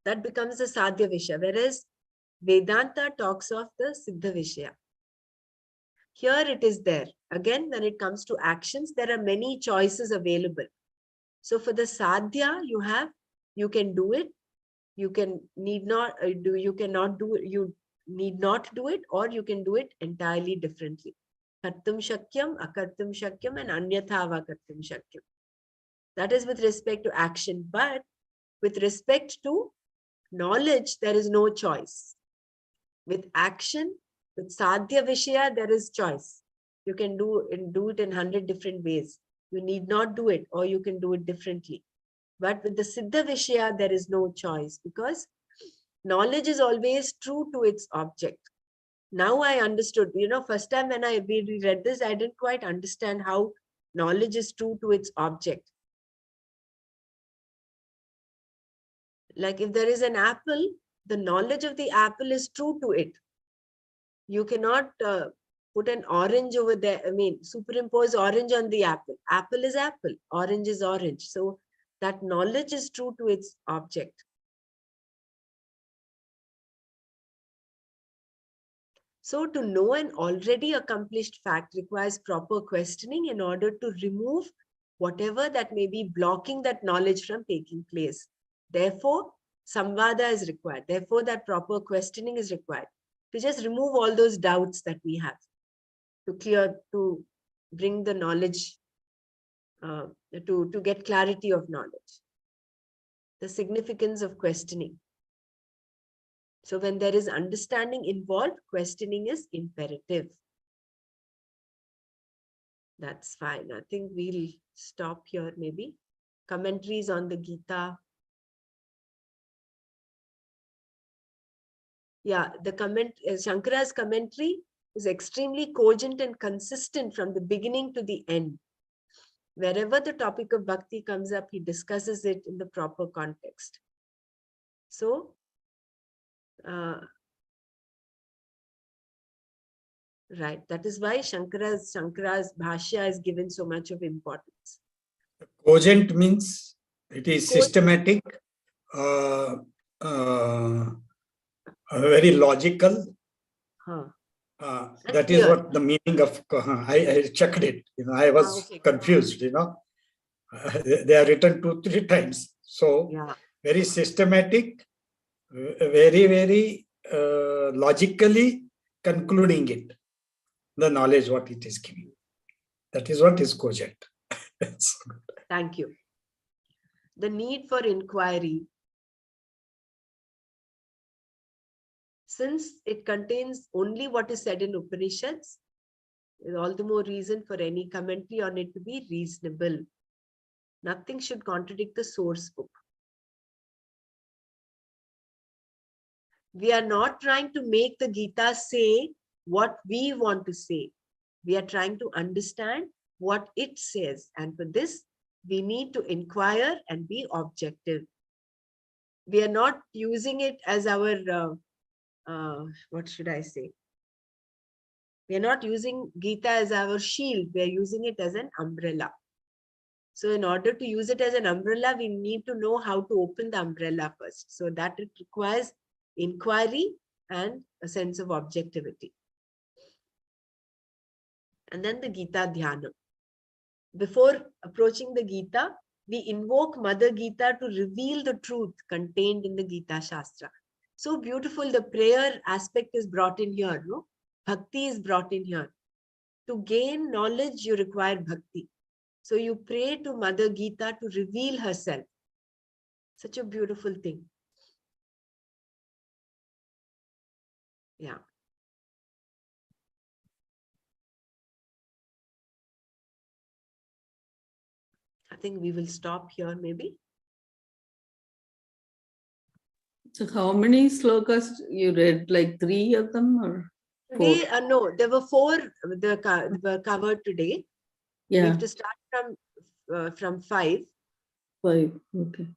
That becomes the Sadhya Vishya. Whereas Vedanta talks of the Siddha Vishya. Here it is there. Again, when it comes to actions, there are many choices available. So for the Sadhya, you can do it. You can need not do, you cannot do it, you need not do it, or you can do it entirely differently. Kartum shakyam, akartum shakyam, and anyatha vakartum shakyam. That is with respect to action. But with respect to knowledge, there is no choice. With action, with sadhya vishaya, there is choice. You can do it in 100 different ways. You need not do it, or you can do it differently. But with the Siddha Vishaya, there is no choice, because knowledge is always true to its object. Now I understood, first time when we read this, I didn't quite understand how knowledge is true to its object. Like if there is an apple, the knowledge of the apple is true to it. You cannot put an orange over there. Superimpose orange on the apple. Apple is apple, orange is orange. So that knowledge is true to its object. So to know an already accomplished fact requires proper questioning in order to remove whatever that may be blocking that knowledge from taking place. Therefore, samvada is required. Therefore, that proper questioning is required to just remove all those doubts that we have, to bring the knowledge, to get clarity of knowledge. The significance of questioning. So when there is understanding involved, questioning is imperative. That's fine. I think we'll stop here maybe. Commentaries on the Gita. Yeah, the Shankara's commentary is extremely cogent and consistent from the beginning to the end. Wherever the topic of bhakti comes up, he discusses it in the proper context. So, right, that is why Shankara's bhashya is given so much of importance. Cogent means it is Cogent. systematic, very logical. That is what the meaning of. I checked it. I was confused. They are written 2-3 times. So very systematic, very, very logically concluding it, the knowledge what it is giving. That is what is cogent. Thank you. The need for inquiry. Since it contains only what is said in Upanishads, there is all the more reason for any commentary on it to be reasonable. Nothing should contradict the source book. We are not trying to make the Gita say what we want to say. We are trying to understand what it says. And for this, we need to inquire and be objective. We are not using it as our, what should I say? We are not using Gita as our shield. We are using it as an umbrella. So in order to use it as an umbrella, we need to know how to open the umbrella first. So that it requires inquiry and a sense of objectivity. And then the Gita Dhyana. Before approaching the Gita, we invoke Mother Gita to reveal the truth contained in the Gita Shastra. So beautiful, the prayer aspect is brought in here, no? Bhakti is brought in here. To gain knowledge, you require bhakti. So you pray to Mother Gita to reveal herself. Such a beautiful thing. Yeah. I think we will stop here maybe. So how many slokas you read? Like 3 of them or 4? Today, no, there were 4 that were covered today. We Yeah, have to start from 5. 5. Okay.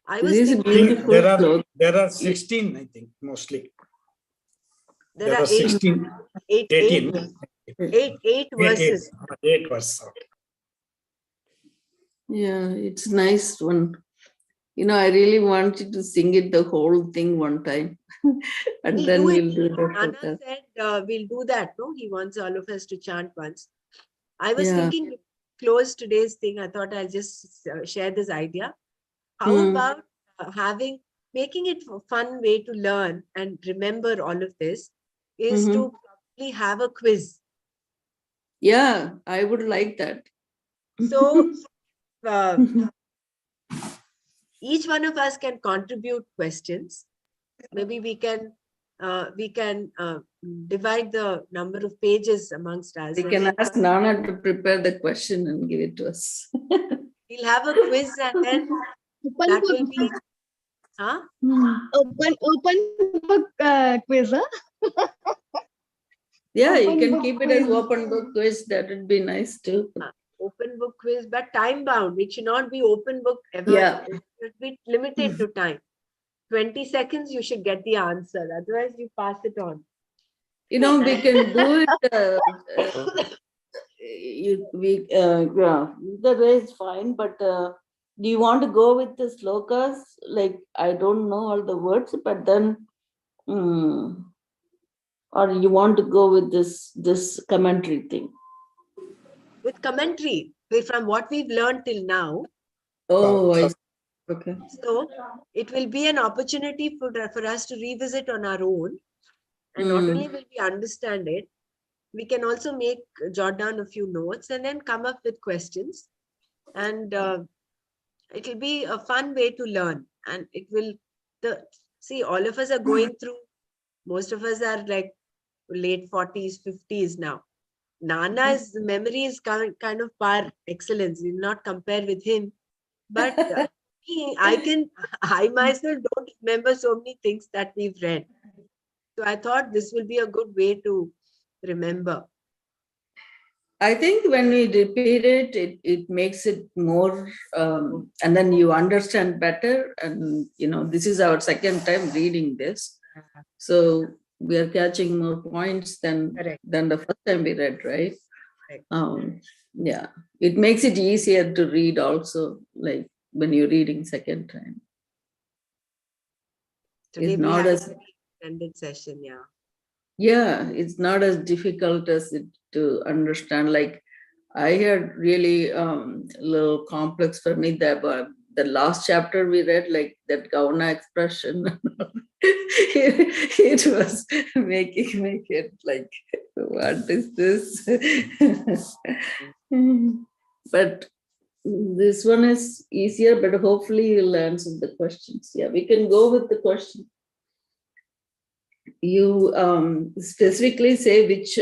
I This was is a thinking beautiful sloka. There are 16, I think, mostly. there There are are 16, 18. 8 verses. 8 verses. Yeah, it's nice one. You know, I really wanted to sing it the whole thing one time. And We'll then do it. we'll do the Nana podcast. said we'll do that. No, he wants all of us to chant once. I was Yeah. thinking to close today's thing. I thought I'll just share this idea. How Hmm. about making it a fun way to learn and remember all of this is Mhm. to probably have a quiz. Yeah, I would like that. So each one of us can contribute questions. Maybe we can divide the number of pages amongst us. We And can then ask Nana to prepare the question and give it to us. we'll have a quiz, and then Open that will book, be, huh? open book quiz, huh? Yeah, you Open can book keep it as quiz. open book quiz. That would be nice too. Open book quiz, but time bound. It should not be open book ever. Yeah. It should be limited to time. 20 seconds, you should get the answer. Otherwise, you pass it on. You know, we can do it. Yeah, the way is fine, but do you want to go with the slokas? Like, I don't know all the words, but then, or you want to go with this commentary thing? With commentary, from what we've learned till now. Oh, I see. Okay. So it will be an opportunity for us to revisit on our own. And not only will we understand it, we can also jot down a few notes and then come up with questions. And it will be a fun way to learn. And it will, see, all of us are going through, most of us are like late 40s, 50s now. Nana's memory is kind of par excellence. We will not compare with him. But I myself don't remember so many things that we've read. So I thought this will be a good way to remember. I think when we repeat it, it makes it more, and then you understand better. And, you know, this is our second time reading this. So we are catching more points than the first time we read, right? Yeah, it makes it easier to read also, like when you're reading second time. Today It's we not had as, an extended session, yeah. yeah, it's not as difficult as it to understand. Like, I had really little complex for me that the last chapter we read, like that Gauna expression, it was making it like, what is this? But this one is easier, but hopefully you'll answer the questions. Yeah, we can go with the question. You specifically say which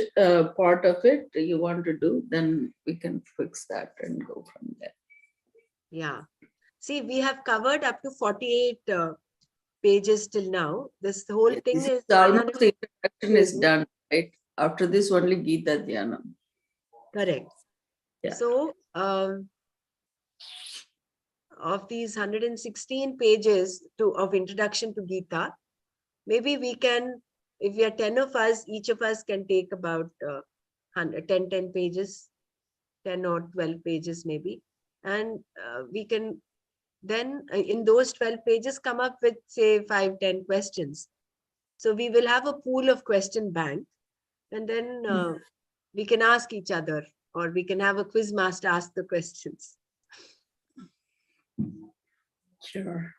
part of it you want to do, then we can fix that and go from there. Yeah. See, we have covered up to 48 pages till now. This whole thing is almost the introduction is done, right? After this, only Gita Dhyanam. Correct. Yeah. So, of these 116 pages of introduction to Gita, maybe we can, if we are 10 of us, each of us can take about 10 pages, 10 or 12 pages maybe. And we can then in those 12 pages come up with say 5-10 questions. So we will have a pool of question bank, and then we can ask each other, or we can have a quiz master ask the questions. Sure.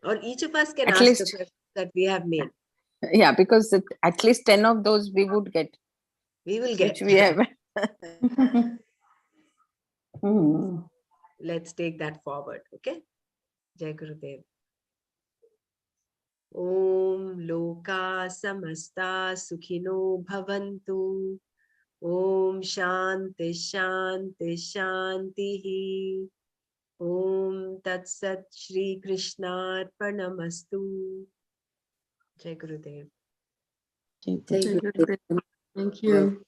Or each of us can At ask the least- questions that we have made. Yeah, because at least 10 of those we would get. We will get. Which we have. Let's take that forward. Okay. Jai Gurudev. Om Loka Samasta Sukhino Bhavantu. Om Shanti Shanti Shanti. Om Tat Sat Shri Krishna Arpanamastu. Jai Gurudev. Jai Guru. Thank you.